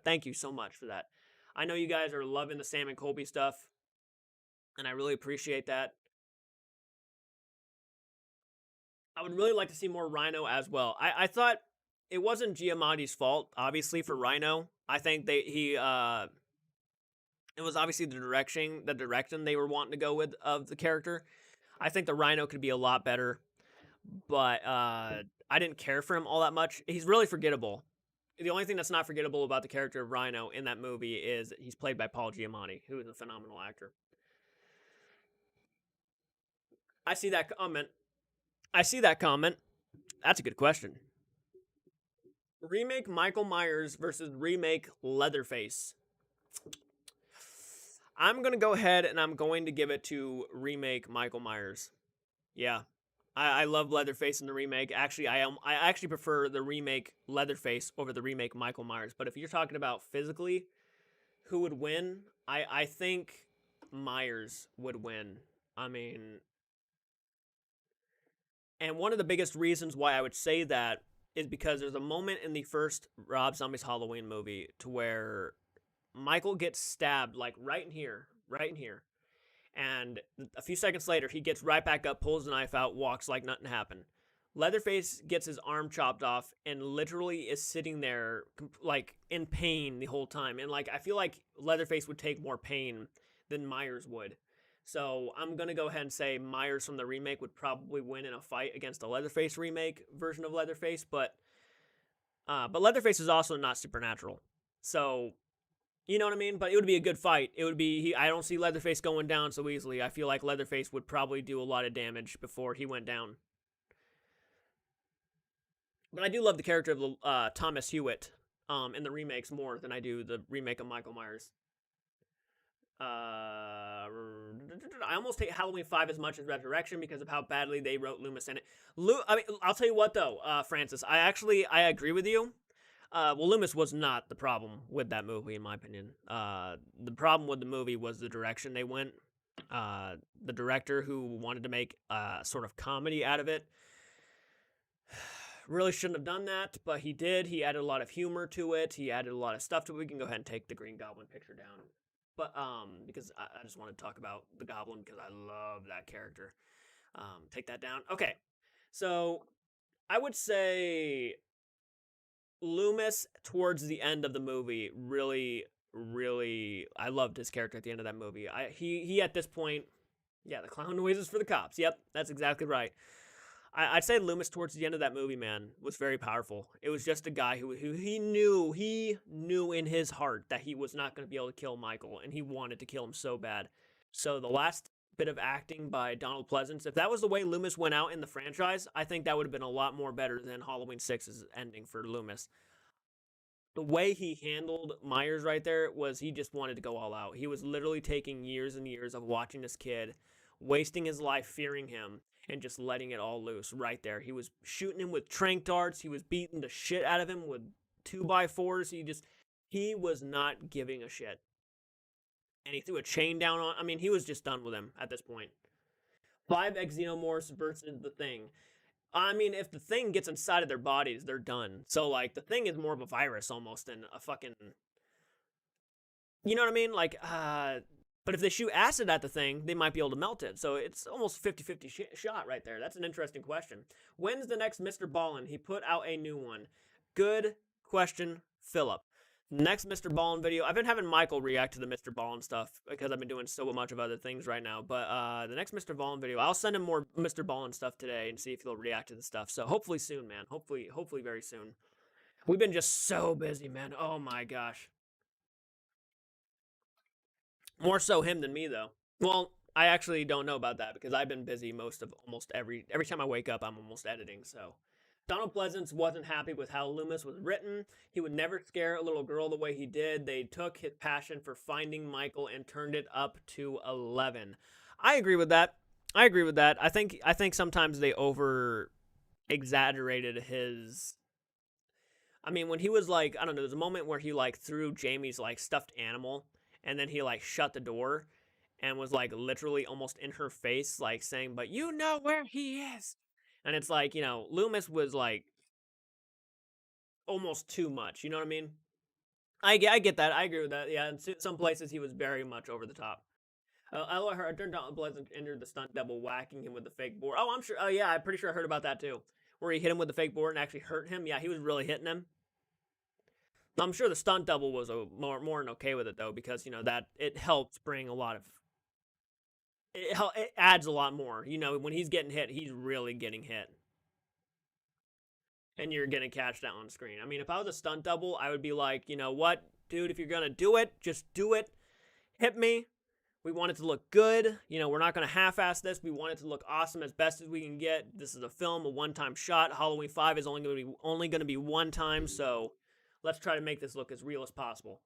thank you so much for that. I know you guys are loving the Sam and Colby stuff, and I really appreciate that. I would really like to see more Rhino as well. I thought it wasn't Giamatti's fault, obviously, for Rhino. I think it was obviously the direction they were wanting to go with of the character. I think the Rhino could be a lot better, but I didn't care for him all that much. He's really forgettable. The only thing that's not forgettable about the character of Rhino in that movie is he's played by Paul Giamatti, who is a phenomenal actor. I see that comment. That's a good question. Remake Michael Myers versus remake Leatherface. I'm going to go ahead and I'm going to give it to remake Michael Myers. Yeah. I love Leatherface in the remake. Actually, I actually prefer the remake Leatherface over the remake Michael Myers. But if you're talking about physically who would win, I think Myers would win. I mean, and one of the biggest reasons why I would say that is because there's a moment in the first Rob Zombie's Halloween movie to where Michael gets stabbed like right in here. And a few seconds later, he gets right back up, pulls the knife out, walks like nothing happened. Leatherface gets his arm chopped off and literally is sitting there like in pain the whole time. And like I feel like Leatherface would take more pain than Myers would. So I'm going to go ahead and say Myers from the remake would probably win in a fight against the Leatherface remake version of Leatherface, but Leatherface is also not supernatural. So you know what I mean? But it would be a good fight. It would be I don't see Leatherface going down so easily. I feel like Leatherface would probably do a lot of damage before he went down. But I do love the character of Thomas Hewitt in the remakes more than I do the remake of Michael Myers. I almost hate Halloween 5 as much as Resurrection because of how badly they wrote Loomis in it. I mean, I'll tell you what though, Francis, I agree with you. Well, Loomis was not the problem with that movie, in my opinion. The problem with the movie was the direction they went. The director who wanted to make a sort of comedy out of it really shouldn't have done that, but he did. He added a lot of humor to it. He added a lot of stuff to it. We can go ahead and take the Green Goblin picture down. But because I just want to talk about the Goblin because I love that character. Take that down. Okay, so I would say Loomis towards the end of the movie really, I loved his character at the end of that movie. He at this point, yeah, the clown noises for the cops. Yep, that's exactly right. I'd say Loomis towards the end of that movie, man, was very powerful. It was just a guy who he knew in his heart that he was not going to be able to kill Michael, and he wanted to kill him so bad. So the last bit of acting by Donald Pleasance, if that was the way Loomis went out in the franchise, I think that would have been a lot more better than Halloween 6's ending for Loomis. The way he handled Myers right there was he just wanted to go all out. He was literally taking years and years of watching this kid, wasting his life fearing him, and just letting it all loose right there. He was shooting him with tranq darts. He was beating the shit out of him with 2x4s. He was not giving a shit. And he threw a chain down on, I mean, he was just done with him at this point. 5 Xenomorphs versus the Thing. I mean, if the Thing gets inside of their bodies, they're done. So, like, the Thing is more of a virus almost than a fucking, you know what I mean? Like, but if they shoot acid at the Thing, they might be able to melt it. So it's almost 50-50 shot right there. That's an interesting question. When's the next Mr. Ballin? He put out a new one. Good question, Philip. Next Mr. Ballin video. I've been having Michael react to the Mr. Ballin stuff because I've been doing so much of other things right now. But the next Mr. Ballin video, I'll send him more Mr. Ballin stuff today and see if he'll react to the stuff. So hopefully soon, man. Hopefully very soon. We've been just so busy, man. Oh my gosh. More so him than me, though. Well, I actually don't know about that because I've been busy most of almost every time I wake up, I'm almost editing. So Donald Pleasance wasn't happy with how Loomis was written. He would never scare a little girl the way he did. They took his passion for finding Michael and turned it up to 11. I agree with that. I agree with that. I think sometimes they over exaggerated his. I mean, when he was like, I don't know, there's a moment where he like threw Jamie's like stuffed animal and then he like shut the door and was like literally almost in her face, like saying, "But you know where he is." And it's like, Loomis was like almost too much. You know what I mean? I get that. I agree with that. Yeah, in some places he was very much over the top. I heard Donald Pleasant entered the stunt double, whacking him with the fake board. Oh, I'm sure. Oh, yeah, I'm pretty sure I heard about that too, where he hit him with the fake board and actually hurt him. Yeah, he was really hitting him. I'm sure the stunt double was more than okay with it though, because that it helps bring a lot of. It adds a lot more. When he's getting hit, he's really getting hit, and you're gonna catch that on screen. I mean, if I was a stunt double, I would be like, you know what, dude, if you're gonna do it, just do it. Hit me. We want it to look good. We're not going to half-ass this. We want it to look awesome as best as we can get. This is a film, a one-time shot. Halloween 5 is only going to be one time, so let's try to make this look as real as possible.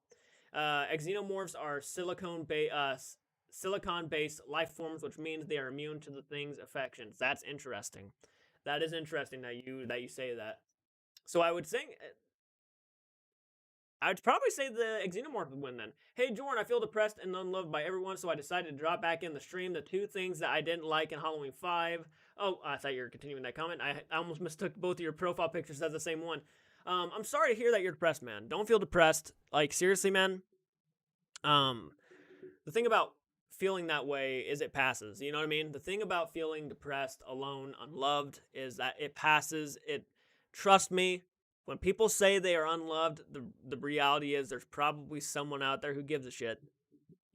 Xenomorphs are silicon-based life forms, which means they are immune to the thing's affections. That's interesting. That is interesting that you say that. So I'd probably say the Xenomorph would win then. Hey, Jordan, I feel depressed and unloved by everyone, so I decided to drop back in the stream. The two things that I didn't like in Halloween 5. Oh, I thought you were continuing that comment. I almost mistook both of your profile pictures as the same one. I'm sorry to hear that you're depressed, man. Don't feel depressed. Like, seriously, man. The thing about feeling that way is it passes. You know what I mean? The thing about feeling depressed, alone, unloved is that it passes. Trust me, when people say they are unloved, the reality is there's probably someone out there who gives a shit.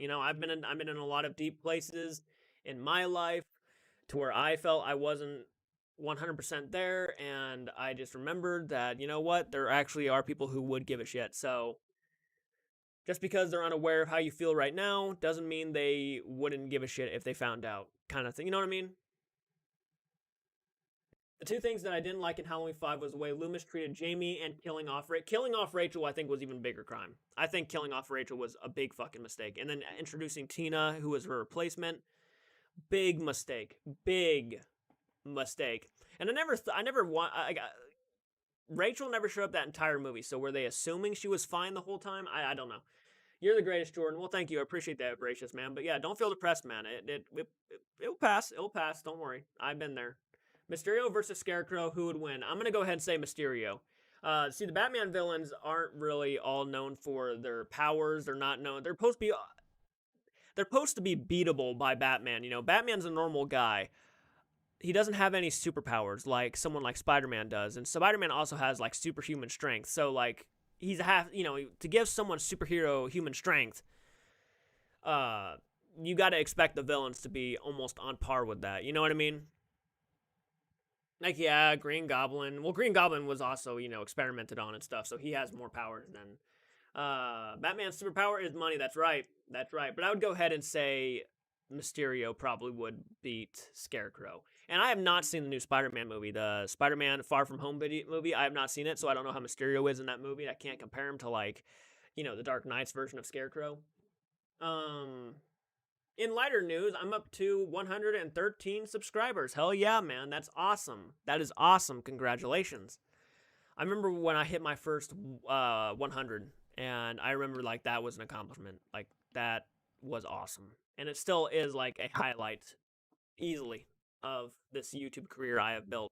I've been in a lot of deep places in my life to where I felt I wasn't 100% there, and I just remembered that, you know what, there actually are people who would give a shit. So just because they're unaware of how you feel right now doesn't mean they wouldn't give a shit if they found out, kind of thing. You know what I mean? The two things that I didn't like in Halloween 5 was the way Loomis treated Jamie and killing off Rachel. Killing off Rachel, I think, was even bigger crime. I think killing off Rachel was a big fucking mistake. And then introducing Tina, who was her replacement, big mistake. Big mistake. And Rachel never showed up that entire movie, so were they assuming she was fine the whole time? I don't know. You're the greatest, Jordan. Well, thank you. I appreciate that, gracious man. But yeah, don't feel depressed, man. It'll pass. It'll pass. Don't worry. I've been there. Mysterio versus Scarecrow, who would win? I'm going to go ahead and say Mysterio. See, the Batman villains aren't really all known for their powers. They're not known. They're supposed to be beatable by Batman. Batman's a normal guy. He doesn't have any superpowers like someone like Spider-Man does. And Spider-Man also has, like, superhuman strength. So, like, he's to give someone superhero human strength, you got to expect the villains to be almost on par with that. You know what I mean? Like, yeah, Green Goblin. Well, Green Goblin was also, experimented on and stuff, so he has more powers than Batman's superpower is money. That's right. That's right. But I would go ahead and say Mysterio probably would beat Scarecrow. And I have not seen the new Spider-Man movie, the Spider-Man Far From Home movie. I have not seen it, so I don't know how Mysterio is in that movie. I can't compare him to, like, the Dark Knight's version of Scarecrow. In lighter news, I'm up to 113 subscribers. Hell yeah, man. That's awesome. That is awesome. Congratulations. I remember when I hit my first 100, and I remember, like, that was an accomplishment. Like, that was awesome. And it still is, like, a highlight, easily, of this YouTube career I have built.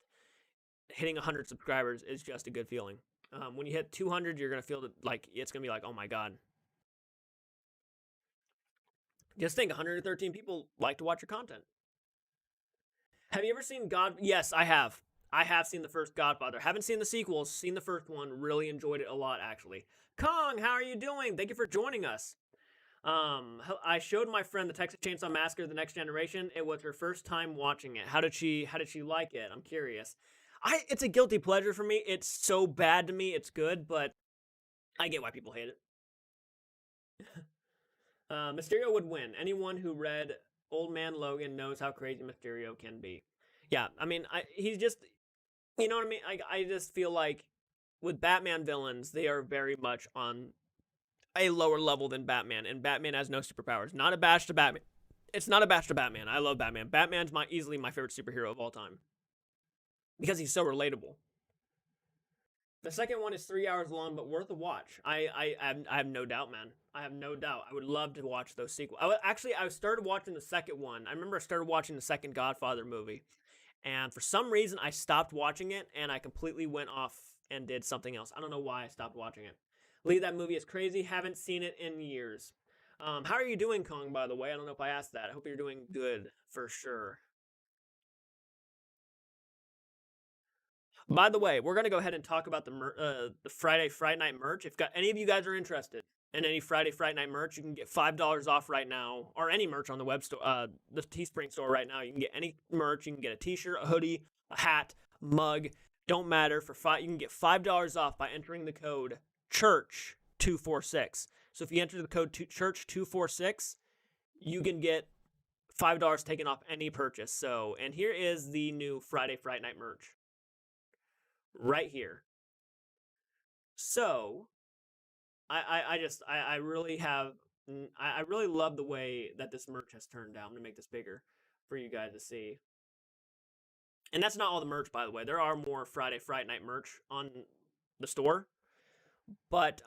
Hitting 100 subscribers is just a good feeling. When you hit 200, you're going to feel that, like, it's going to be like, oh my god. Just think, 113 people like to watch your content. Have you ever seen Yes, I have. I have seen the first Godfather. Haven't seen the sequels, seen the first one. Really enjoyed it a lot, actually. Kong, how are you doing? Thank you for joining us. I showed my friend the Texas Chainsaw Massacre: The Next Generation. It was her first time watching it. How did she like it? I'm curious. It's a guilty pleasure for me. It's so bad to me. It's good, but I get why people hate it. Mysterio would win. Anyone who read old man Logan knows how crazy Mysterio can be. Yeah, I mean, he's just, you know what I mean? I just feel like with Batman villains, they are very much on a lower level than Batman, and Batman has no superpowers. Not a bash to Batman. It's not a bash to Batman. I love Batman. Batman's easily my favorite superhero of all time because he's so relatable. The second one is 3 hours long, but worth a watch. I have no doubt, man. I have no doubt. I would love to watch those sequels. I started watching the second one. I remember I started watching the second Godfather movie, and for some reason I stopped watching it, and I completely went off and did something else. I don't know why I stopped watching it. Lee, that movie is crazy. Haven't seen it in years. How are you doing, Kong, by the way? I don't know if I asked that. I hope you're doing good, for sure. By the way, we're going to go ahead and talk about the Friday Fright Night merch. If any of you guys are interested in any Friday Fright Night merch, you can get $5 off right now, or any merch on the web store, the Teespring store right now. You can get any merch. You can get a t-shirt, a hoodie, a hat, mug. Don't matter. You can get $5 off by entering the code CHURCH246. So if you enter the code CHURCH246, you can get $5 taken off any purchase. So, and here is the new Friday Fright Night merch right here. So, I really love the way that this merch has turned out. I'm gonna make this bigger for you guys to see. And that's not all the merch, by the way. There are more Friday Fright Night merch on the store, but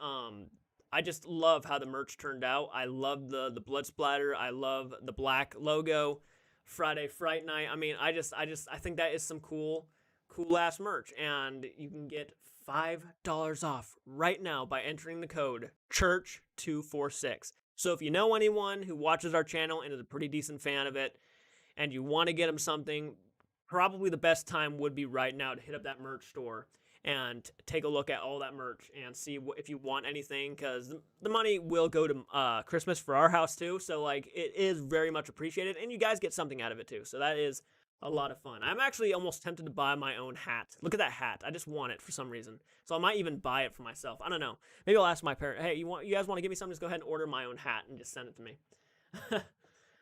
I just love how the merch turned out. I love the blood splatter. I love the black logo. Friday Fright Night. I mean, I think that is some cool ass merch, and you can get $5 off right now by entering the code CHURCH246. So if you know anyone who watches our channel and is a pretty decent fan of it, and you want to get them something, probably the best time would be right now to hit up that merch store and take a look at all that merch and see if you want anything, because the money will go to Christmas for our house too. So like, it is very much appreciated, and you guys get something out of it too. So that is a lot of fun. I'm actually almost tempted to buy my own hat. Look at that hat. I just want it for some reason. So I might even buy it for myself. I don't know. Maybe I'll ask my parents, hey, you guys want to give me something? Just go ahead and order my own hat and just send it to me.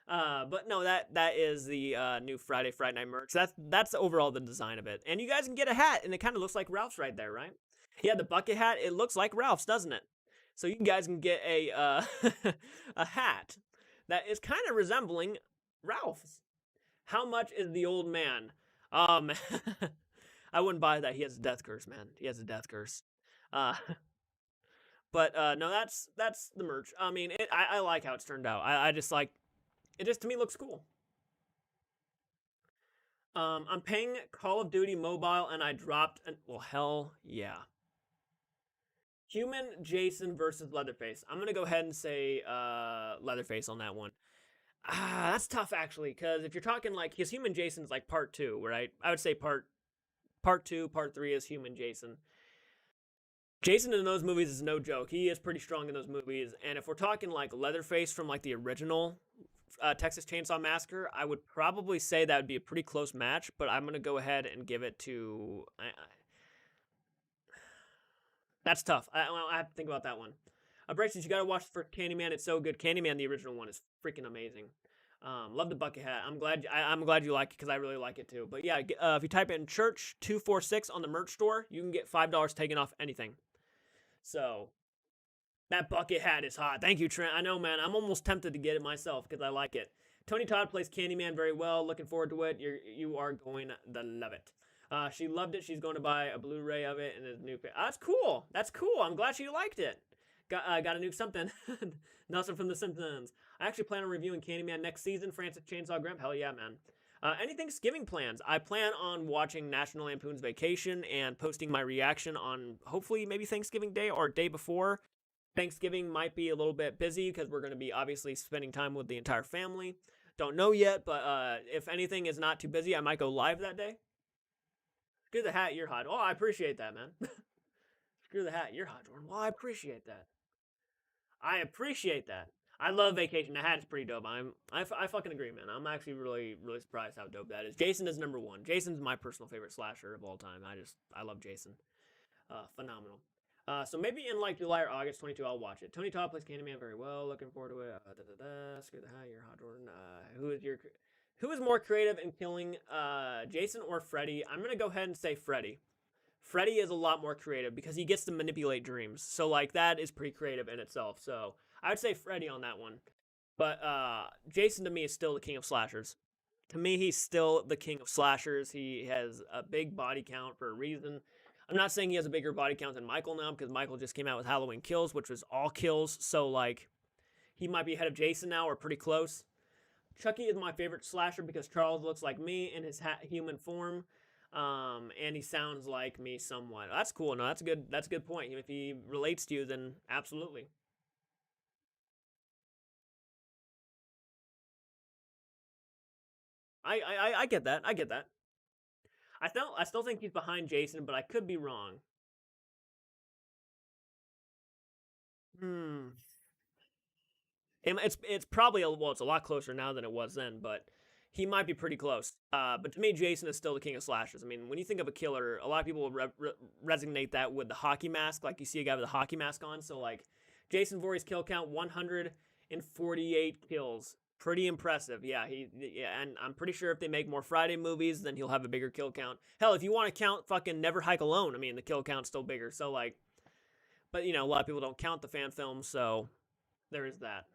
But no, that is the new Friday Fright Night merch. That's overall the design of it. And you guys can get a hat, and it kind of looks like Ralph's right there, right? Yeah, the bucket hat, it looks like Ralph's, doesn't it? So you guys can get a a hat that is kind of resembling Ralph's. How much is the old man? I wouldn't buy that. He has a death curse, man. He has a death curse. But no, that's the merch. I mean, I like how it's turned out. I just like it. Just to me looks cool. I'm paying Call of Duty Mobile, and I dropped well, hell yeah. Human Jason versus Leatherface. I'm gonna go ahead and say Leatherface on that one. That's tough actually, because if you're talking like, his Human Jason's like part 2, right? I would say part 2, part 3 is Human Jason. Jason in those movies is no joke. He is pretty strong in those movies. And if we're talking like Leatherface from like the original Texas Chainsaw Massacre, I would probably say that would be a pretty close match, but I'm gonna go ahead and give it to. That's tough. I have to think about that one. Braces, you gotta watch for Candyman. It's so good. Candyman, the original one, is freaking amazing. Love the bucket hat. I'm glad you like it, because I really like it too. But yeah, if you type in Church246 on the merch store, you can get $5 taken off anything. So that bucket hat is hot. Thank you, Trent. I know, man. I'm almost tempted to get it myself because I like it. Tony Todd plays Candyman very well. Looking forward to it. You are going to love it. She loved it. She's going to buy a Blu-ray of it and a new. That's cool. That's cool. I'm glad she liked it. Got a new something. Nelson from The Simpsons. I actually plan on reviewing Candyman next season. Francis Chainsaw Grimp. Hell yeah, man. Any Thanksgiving plans? I plan on watching National Lampoon's Vacation and posting my reaction on hopefully maybe Thanksgiving Day or day before. Thanksgiving might be a little bit busy because we're going to be obviously spending time with the entire family. Don't know yet, but if anything is not too busy, I might go live that day. Screw the hat, you're hot. Oh, I appreciate that, man. Screw the hat, you're hot, Jordan. Well, I appreciate that. I appreciate that. I love Vacation. The hat is pretty dope. I fucking agree, man. I'm actually really surprised how dope that is. Jason is #1. Jason's my personal favorite slasher of all time. I love Jason. Phenomenal. So maybe in like July or August 22, I'll watch it. Tony Todd plays Candyman very well. Looking forward to it. Screw the high, you're hot, Jordan. Who is more creative in killing Jason or Freddy? I'm gonna go ahead and say Freddy. Freddy is a lot more creative because he gets to manipulate dreams. So like that is pretty creative in itself. So I would say Freddy on that one. But Jason to me is still the king of slashers. To me, he's still the king of slashers. He has a big body count for a reason. I'm not saying he has a bigger body count than Michael now because Michael just came out with Halloween Kills, which was all kills. So like he might be ahead of Jason now or pretty close. Chucky is my favorite slasher because Charles looks like me in his human form. And he sounds like me somewhat. That's cool. No, that's a good. That's a good point. If he relates to you, then absolutely. I get that. I get that. I still think he's behind Jason, but I could be wrong. Hmm. It's probably it's a lot closer now than it was then, but he might be pretty close. But to me, Jason is still the king of slashers. I mean, when you think of a killer, a lot of people will resonate that with the hockey mask, like you see a guy with a hockey mask on. So like, Jason Voorhees kill count 148 kills, pretty impressive. Yeah, and I'm pretty sure if they make more Friday movies, then he'll have a bigger kill count. Hell, if you want to count fucking Never Hike Alone, I mean, the kill count's still bigger. So like, but a lot of people don't count the fan films, so there is that.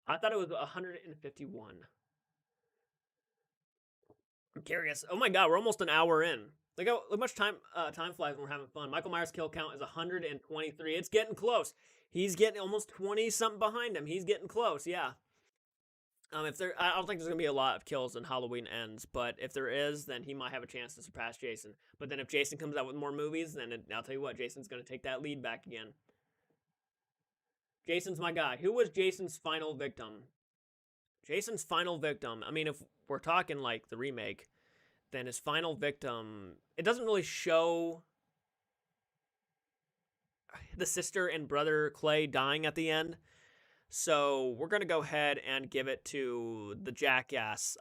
I thought it was 151. I'm curious. Oh my god, we're almost an hour in. Look how much time flies when we're having fun. Michael Myers' kill count is 123. It's getting close. He's getting almost 20 something behind him. He's getting close. Yeah. I don't think there's gonna be a lot of kills when Halloween ends, but if there is, then he might have a chance to surpass Jason. But then if Jason comes out with more movies, then I'll tell you what, Jason's gonna take that lead back again. Jason's my guy. Who was Jason's final victim? Jason's final victim. I mean, if we're talking like the remake, then his final victim, it doesn't really show the sister and brother Clay dying at the end. So we're going to go ahead and give it to the jackass.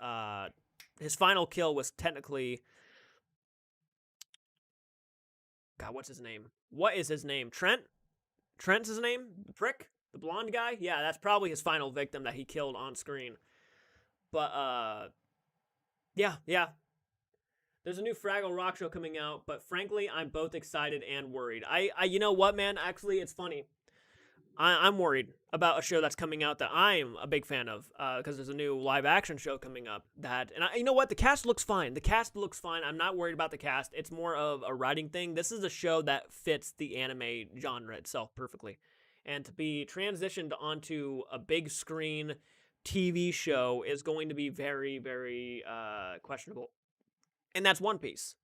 His final kill was technically... God, what's his name? What is his name? Trent? Trent's his name? The prick? The blonde guy? Yeah, that's probably his final victim that he killed on screen. But, yeah. There's a new Fraggle Rock show coming out, but frankly, I'm both excited and worried. You know what, man? Actually, it's funny. I'm worried about a show that's coming out that I'm a big fan of, because there's a new live action show coming up you know what? The cast looks fine. I'm not worried about the cast. It's more of a writing thing. This is a show that fits the anime genre itself perfectly. And to be transitioned onto a big screen TV show is going to be very, very questionable. And that's One Piece.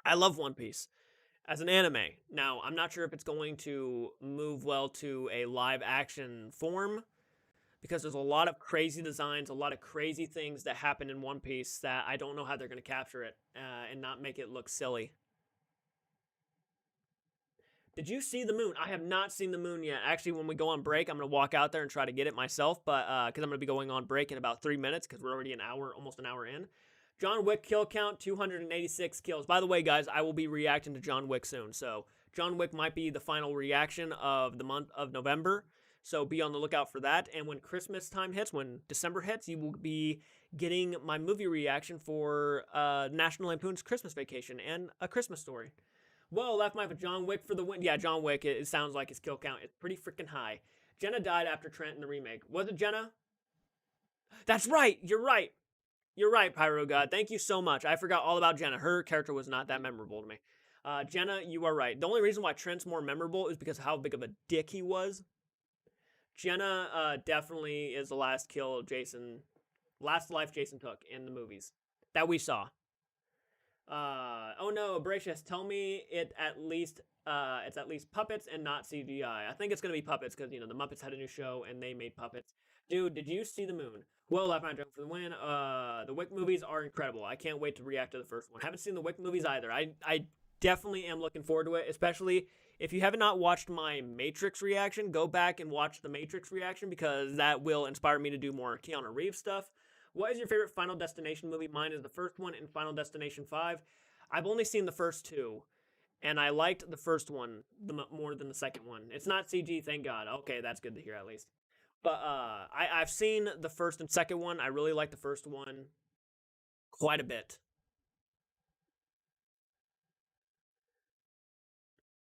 I love One Piece as an anime. Now, I'm not sure if it's going to move well to a live action form because there's a lot of crazy designs, a lot of crazy things that happen in One Piece that I don't know how they're going to capture it and not make it look silly. Did you see the moon? I have not seen the moon yet. Actually, when we go on break, I'm going to walk out there and try to get it myself, but because I'm going to be going on break in about 3 minutes because we're already almost an hour in. John Wick kill count, 286 kills. By the way, guys, I will be reacting to John Wick soon. So John Wick might be the final reaction of the month of November. So be on the lookout for that. And when Christmas time hits, when December hits, you will be getting my movie reaction for National Lampoon's Christmas Vacation and A Christmas Story. Whoa, left my for John Wick for the win. Yeah, John Wick, it sounds like his kill count is pretty freaking high. Jenna died after Trent in the remake. Was it Jenna? That's right. You're right. You're right, Pyro God. Thank you so much. I forgot all about Jenna. Her character was not that memorable to me. Jenna, you are right. The only reason why Trent's more memorable is because of how big of a dick he was. Jenna definitely is the last life Jason took in the movies that we saw. Oh no, Abracious, tell me it's at least puppets and not CGI. I think it's gonna be puppets because the Muppets had a new show and they made puppets. Dude, did you see the moon? Well, left my joke for the win. The Wick movies are incredible. I can't wait to react to the first one. Haven't seen the Wick movies either. I definitely am looking forward to it, especially if you have not watched my Matrix reaction. Go back and watch the Matrix reaction because that will inspire me to do more Keanu Reeves stuff. What is your favorite Final Destination movie? Mine is the first one in Final Destination 5. I've only seen the first two, and I liked the first one more than the second one. It's not CG, thank God. Okay, that's good to hear at least. But I've seen the first and second one. I really like the first one quite a bit.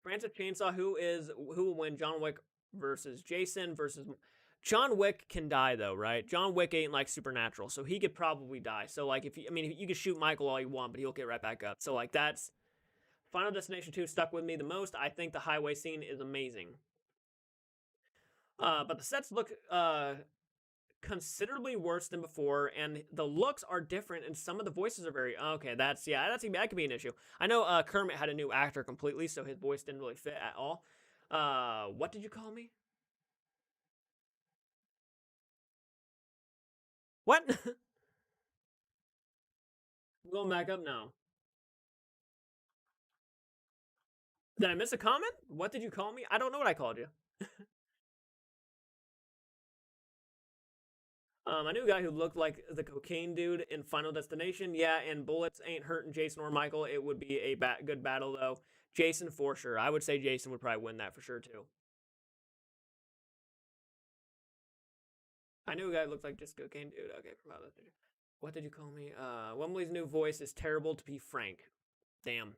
Francis Chainsaw, who will win? John Wick versus Jason versus John Wick can die though, right? John Wick ain't like supernatural, so he could probably die. So like if you, I mean, you can shoot Michael all you want, but he'll get right back up. So like that's Final Destination 2 stuck with me the most. I think the highway scene is amazing. But the sets look considerably worse than before, and the looks are different, and some of the voices are very okay. That could be an issue. I know Kermit had a new actor completely, so his voice didn't really fit at all. What did you call me? What? Going back up now. Did I miss a comment? What did you call me? I don't know what I called you. I knew a guy who looked like the cocaine dude in Final Destination. Yeah, and bullets ain't hurting Jason or Michael. It would be a good battle, though. Jason for sure. I would say Jason would probably win that for sure, too. I knew a guy who looked like just cocaine dude. Okay, what did you call me? Wembley's new voice is terrible to be frank. Damn.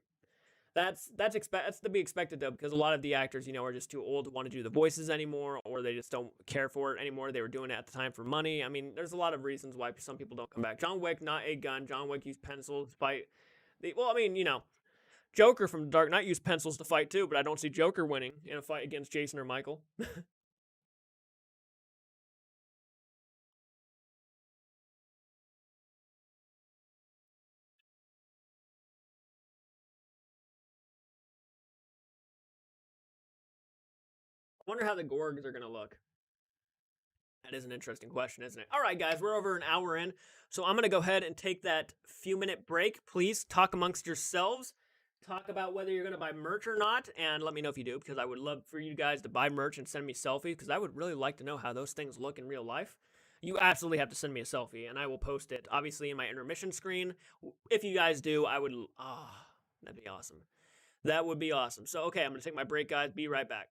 That's to be expected though, because a lot of the actors, are just too old to want to do the voices anymore, or they just don't care for it anymore. They were doing it at the time for money. I mean, there's a lot of reasons why some people don't come back. John Wick, not a gun. John Wick used pencils to fight. Well, I mean, Joker from Dark Knight used pencils to fight too, but I don't see Joker winning in a fight against Jason or Michael. I wonder how the Gorgs are gonna look. That is an interesting question, isn't it? All right, guys, we're over an hour in, so I'm going to go ahead and take that few-minute break. Please talk amongst yourselves. Talk about whether you're going to buy merch or not, and let me know if you do, because I would love for you guys to buy merch and send me selfies, because I would really like to know how those things look in real life. You absolutely have to send me a selfie, and I will post it, obviously, in my intermission screen. If you guys do, I would... that'd be awesome. That would be awesome. So, okay, I'm going to take my break, guys. Be right back.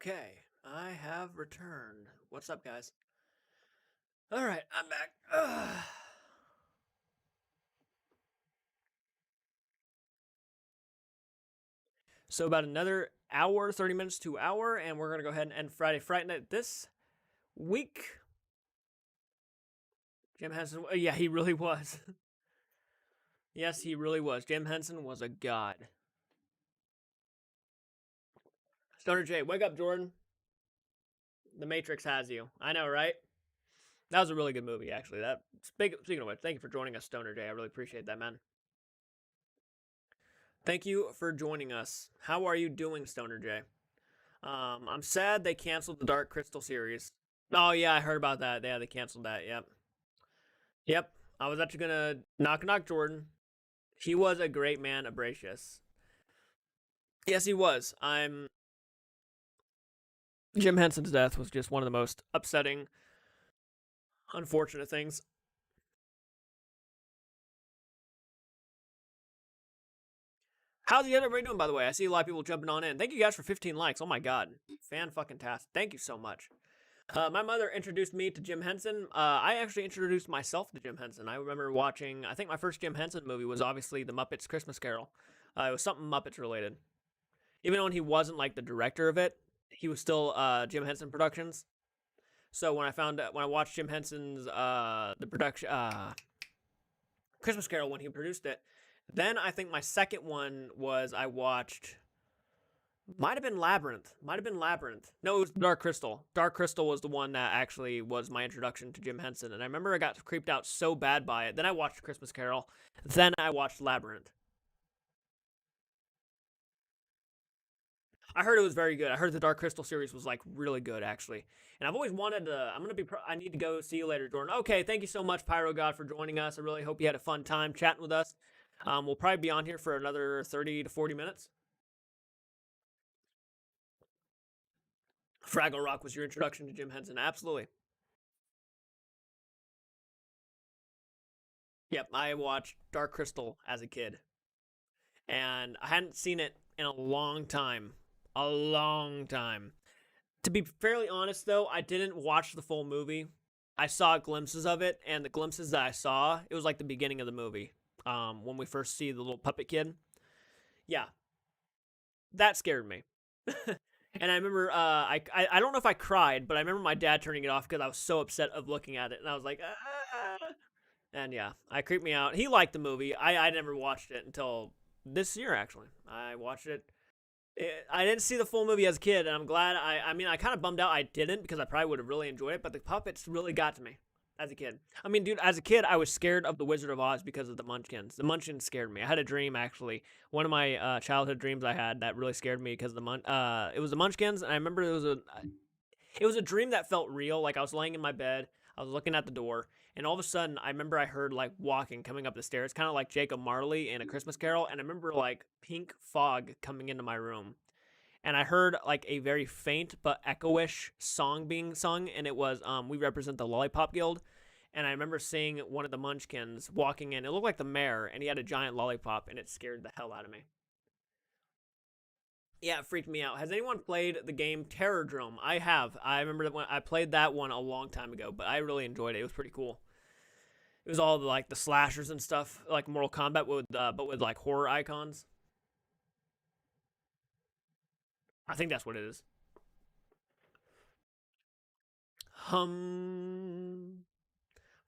Okay, I have returned. What's up, guys? All right, I'm back. Ugh. So about another hour, 30 minutes to hour, and we're gonna go ahead and end Friday Fright Night this week. Jim Henson, yeah, he really was. Yes, he really was. Jim Henson was a god. Stoner J, wake up, Jordan. The Matrix has you. I know, right? That was a really good movie, actually. Speaking of which, thank you for joining us, Stoner J. I really appreciate that, man. Thank you for joining us. How are you doing, Stoner J? I'm sad they canceled the Dark Crystal series. Oh yeah, I heard about that. Yeah, they canceled that. Yep. Yep. I was actually gonna knock Jordan. He was a great man, Abracious. Yes, he was. Jim Henson's death was just one of the most upsetting, unfortunate things. How's the everybody doing, by the way? I see a lot of people jumping on in. Thank you guys for 15 likes. Oh my god. Fan fucking tastic. Thank you so much. My mother introduced me to Jim Henson. I actually introduced myself to Jim Henson. I remember watching, I think my first Jim Henson movie was obviously The Muppets Christmas Carol. It was something Muppets related. Even when he wasn't like the director of it, he was still Jim Henson Productions. So when I watched Jim Henson's the production Christmas Carol when he produced it, then I think my second one was I watched might have been Labyrinth. No, it was Dark Crystal. Dark Crystal was the one that actually was my introduction to Jim Henson. And I remember I got creeped out so bad by it. Then I watched Christmas Carol. Then I watched Labyrinth. I heard it was very good. I heard the Dark Crystal series was like really good, actually. And I've always wanted to. I need to go see you later, Jordan. Okay, thank you so much, Pyro God, for joining us. I really hope you had a fun time chatting with us. We'll probably be on here for another 30 to 40 minutes. Fraggle Rock was your introduction to Jim Henson. Absolutely. Yep, I watched Dark Crystal as a kid. And I hadn't seen it in a long time. A long time. To be fairly honest, though, I didn't watch the full movie. I saw glimpses of it, and the glimpses that I saw, it was like the beginning of the movie. When we first see the little puppet kid. Yeah, that scared me. And I remember, I don't know if I cried, but I remember my dad turning it off because I was so upset of looking at it, and I was like, ah. And yeah, I creeped me out. He liked the movie. I never watched it until this year, actually. I watched it. I didn't see the full movie as a kid, and I'm glad. I mean, I kind of bummed out I didn't because I probably would have really enjoyed it, but the puppets really got to me as a kid. I mean, dude, as a kid, I was scared of the Wizard of Oz because of the Munchkins. The Munchkins scared me. I had a dream, actually. One of my childhood dreams I had that really scared me because it was the Munchkins, and I remember it was a dream that felt real. Like I was laying in my bed, I was looking at the door, and all of a sudden, I remember I heard like walking coming up the stairs, kind of like Jacob Marley in A Christmas Carol, and I remember like pink fog coming into my room, and I heard like a very faint but echoish song being sung, and it was "We Represent the Lollipop Guild." And I remember seeing one of the Munchkins walking in. It looked like the mayor, and he had a giant lollipop, and it scared the hell out of me. Yeah, it freaked me out. Has anyone played the game Terrordrome? I have. I remember that when I played that one a long time ago, but I really enjoyed it. It was pretty cool. It was all like the slashers and stuff, like Mortal Kombat, but with like horror icons. I think that's what it is.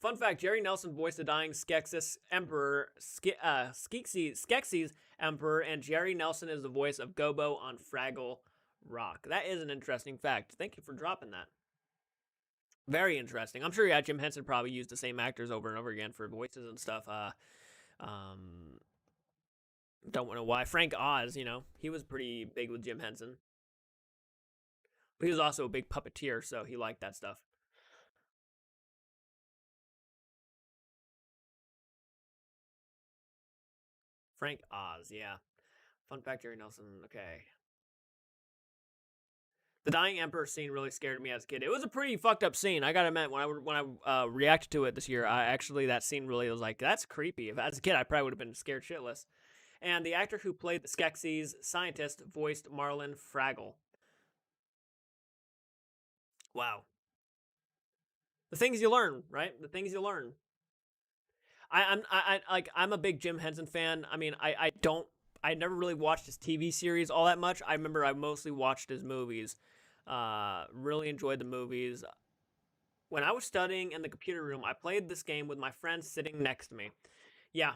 Fun fact: Jerry Nelson voiced the dying Skeksis Emperor, Skeksis Emperor, and Jerry Nelson is the voice of Gobo on Fraggle Rock. That is an interesting fact. Thank you for dropping that. Very interesting. I'm sure yeah, Jim Henson probably used the same actors over and over again for voices and stuff. Um, don't know why. Frank Oz, he was pretty big with Jim Henson. But he was also a big puppeteer, so he liked that stuff. Frank Oz, yeah. Fun fact, Jerry Nelson. Okay. The dying emperor scene really scared me as a kid. It was a pretty fucked up scene. I gotta admit, when I reacted to it this year, that scene really was like that's creepy. If as a kid, I probably would have been scared shitless. And the actor who played the Skeksis scientist voiced Marlin Fraggle. Wow. The things you learn, right? The things you learn. I'm a big Jim Henson fan. I mean, I never really watched his TV series all that much. I remember I mostly watched his movies. Really enjoyed the movies. When I was studying in the computer room, I played this game with my friend sitting next to me. Yeah,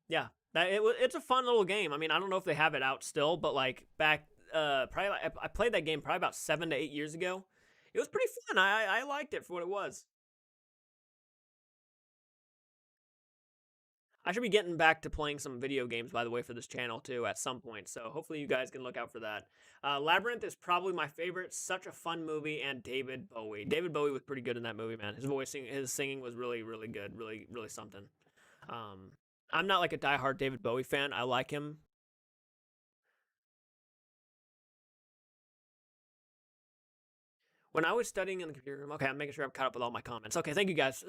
yeah. It's a fun little game. I mean, I don't know if they have it out still, but like back probably I played that game probably about 7 to 8 years ago. It was pretty fun. I liked it for what it was. I should be getting back to playing some video games, by the way, for this channel too at some point. So hopefully you guys can look out for that. Labyrinth is probably my favorite. Such a fun movie, and David Bowie. David Bowie was pretty good in that movie, man. His singing was really, really good. Really, really something. Um, I'm not like a diehard David Bowie fan. I like him. When I was studying in the computer room, okay, I'm making sure I'm caught up with all my comments. Okay, thank you guys.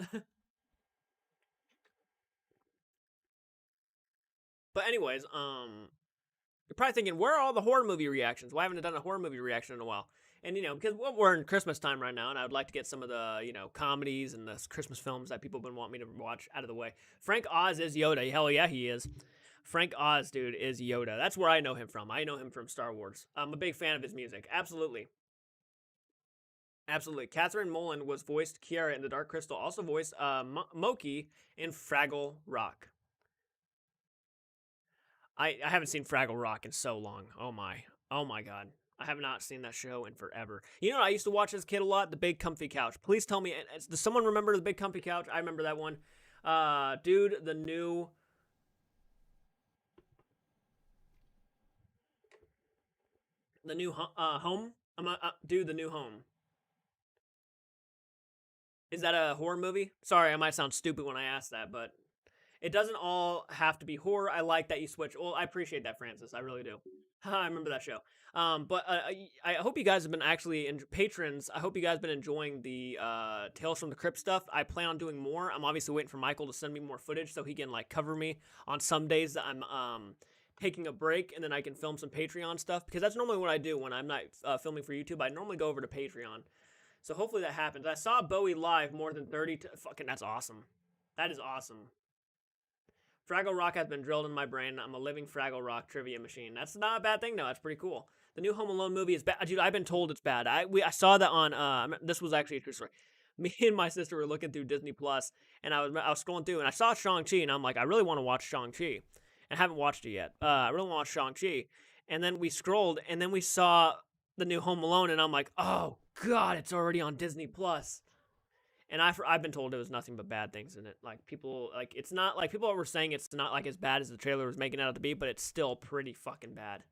But anyways, you're probably thinking, where are all the horror movie reactions? Why haven't I done a horror movie reaction in a while? And, because we're in Christmas time right now, and I would like to get some of the, comedies and the Christmas films that people have been wanting me to watch out of the way. Frank Oz is Yoda. Hell yeah, he is. Frank Oz, dude, is Yoda. That's where I know him from. I know him from Star Wars. I'm a big fan of his music. Absolutely. Absolutely. Catherine Mullen was voiced Kiara in The Dark Crystal, also voiced Moki in Fraggle Rock. I haven't seen Fraggle Rock in so long. Oh my. Oh my god. I have not seen that show in forever. You know what I used to watch as a kid a lot? The Big Comfy Couch. Please tell me, does someone remember the Big Comfy Couch? I remember that one. Dude, the new home. Dude, the new home. Is that a horror movie? Sorry, I might sound stupid when I ask that, but it doesn't all have to be horror. I like that you switch. Well, I appreciate that, Francis. I really do. I remember that show. But I hope you guys have been actually patrons. I hope you guys have been enjoying the Tales from the Crypt stuff. I plan on doing more. I'm obviously waiting for Michael to send me more footage so he can like cover me on some days that I'm taking a break, and then I can film some Patreon stuff, because that's normally what I do when I'm not filming for YouTube. I normally go over to Patreon. So hopefully that happens. I saw Bowie live more than 30 fucking that's awesome. That is awesome. Fraggle Rock has been drilled in my brain. I'm a living Fraggle Rock trivia machine. That's not a bad thing, though. That's pretty cool. The new Home Alone movie is bad. Dude, I've been told it's bad. I saw that on, this was actually a true story. Me and my sister were looking through Disney Plus, and I was scrolling through, and I saw Shang-Chi, and I'm like, I really want to watch Shang-Chi. I haven't watched it yet. I really want to watch Shang-Chi. And then we scrolled, and then we saw the new Home Alone, and I'm like, oh, God, it's already on Disney Plus. And I've been told it was nothing but bad things in it. Like people, like it's not like people were saying it's not like as bad as the trailer was making it out to be, but it's still pretty fucking bad.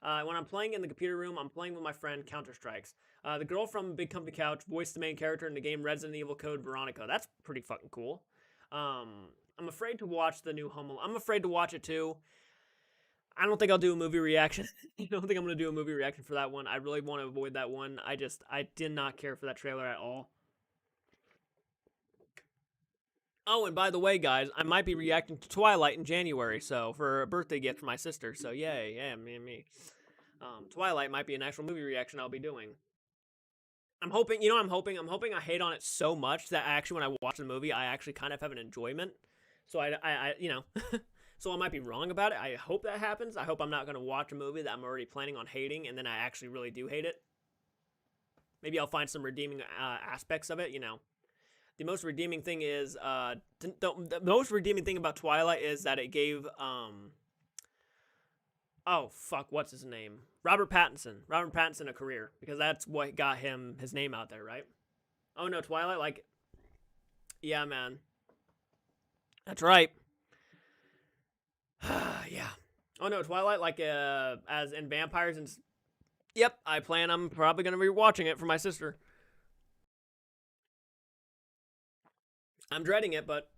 When I'm playing in the computer room, I'm playing with my friend Counter Strikes. The girl from Big Comfy Couch voiced the main character in the game Resident Evil Code Veronica. That's pretty fucking cool. I'm afraid to watch the new Home Alone. I'm afraid to watch it too. I don't think I'll do a movie reaction. I don't think I'm gonna do a movie reaction for that one. I really want to avoid that one. I did not care for that trailer at all. Oh, and by the way, guys, I might be reacting to Twilight in January, so for a birthday gift for my sister. So yay, yeah, me. Twilight might be an actual movie reaction I'll be doing. I'm hoping, I'm hoping I hate on it so much that actually when I watch the movie, I actually kind of have an enjoyment. So so I might be wrong about it. I hope that happens. I hope I'm not going to watch a movie that I'm already planning on hating, and then I actually really do hate it. Maybe I'll find some redeeming aspects of it, The most redeeming thing is the most redeeming thing about Twilight is that it gave oh fuck, what's his name? Robert Pattinson a career, because that's what got him his name out there, right? Oh no, Twilight, like, yeah, man, that's right. Yeah. Oh no, Twilight, like as in vampires and yep, I'm probably gonna be watching it for my sister. I'm dreading it, but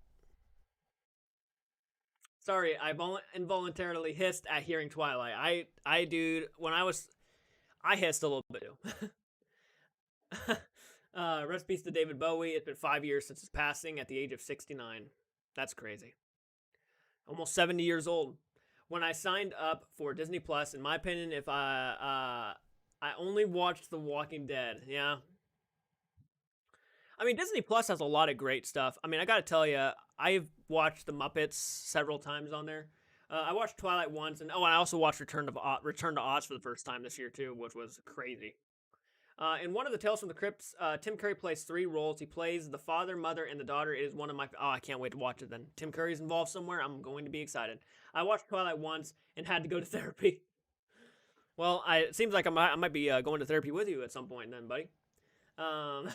sorry, I involuntarily hissed at hearing Twilight. Dude, I hissed a little bit too. Rest in peace to David Bowie. It's been 5 years since his passing at the age of 69. That's crazy. Almost 70 years old. When I signed up for Disney Plus, in my opinion, if I only watched The Walking Dead, yeah, I mean, Disney Plus has a lot of great stuff. I mean, I gotta tell you, I've watched The Muppets several times on there. I watched Twilight once, and I also watched Return to Oz for the first time this year too, which was crazy. In one of the Tales from the Crypts, Tim Curry plays three roles. He plays the father, mother, and the daughter. It is one of my. Oh, I can't wait to watch it then. Tim Curry's involved somewhere. I'm going to be excited. I watched Twilight once and had to go to therapy. Well, it seems like I might be going to therapy with you at some point then, buddy. Um,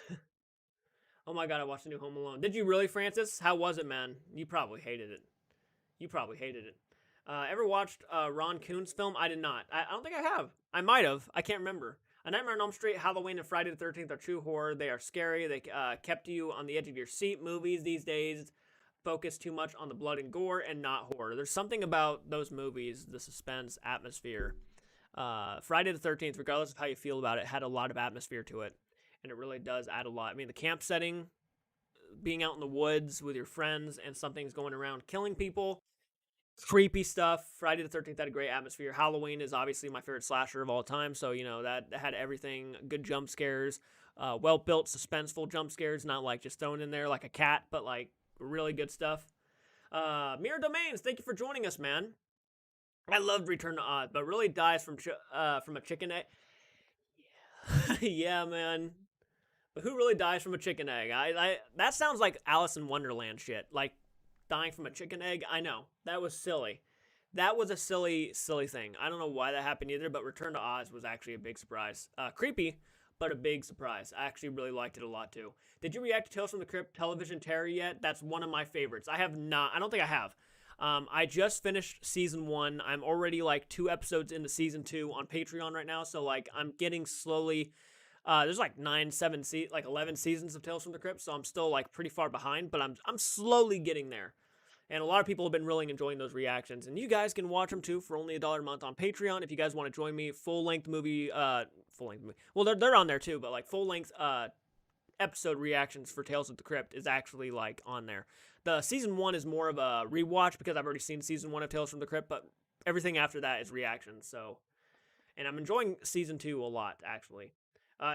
oh my god, I watched the new Home Alone. Did you really, Francis? How was it, man? You probably hated it. You probably hated it. Ever watched Ron Coon's film? I did not. I don't think I have. I might have. I can't remember. A Nightmare on Elm Street, Halloween, and Friday the 13th are true horror. They are scary. They kept you on the edge of your seat. Movies these days focus too much on the blood and gore and not horror. There's something about those movies, the suspense, atmosphere. Friday the 13th, regardless of how you feel about it, had a lot of atmosphere to it. And it really does add a lot. I mean, the camp setting, being out in the woods with your friends and something's going around killing people, creepy stuff. Friday the 13th had a great atmosphere. Halloween is obviously my favorite slasher of all time, so that had everything. Good jump scares, well built, suspenseful jump scares, not like just thrown in there like a cat, but like really good stuff. Mirror Domains, thank you for joining us, man. I loved Return to Oz, but really dies from a chicken egg. Yeah, man. But who really dies from a chicken egg? That sounds like Alice in Wonderland shit. Like dying from a chicken egg. I know that was silly. That was a silly thing. I don't know why that happened either. But Return to Oz was actually a big surprise. Creepy, but a big surprise. I actually really liked it a lot too. Did you react to Tales from the Crypt Television Terror yet? That's one of my favorites. I have not. I don't think I have. I just finished season 1. I'm already like 2 episodes into season 2 on Patreon right now. So like I'm getting slowly. There's like 11 seasons of Tales from the Crypt, so I'm still like pretty far behind, but I'm slowly getting there. And a lot of people have been really enjoying those reactions, and you guys can watch them too for only $1 a month on Patreon if you guys want to join me. Full length movie. Well, they're on there too, but like full length episode reactions for Tales of the Crypt is actually like on there. The season 1 is more of a rewatch because I've already seen season 1 of Tales from the Crypt, but everything after that is reactions. So, and I'm enjoying season 2 a lot actually.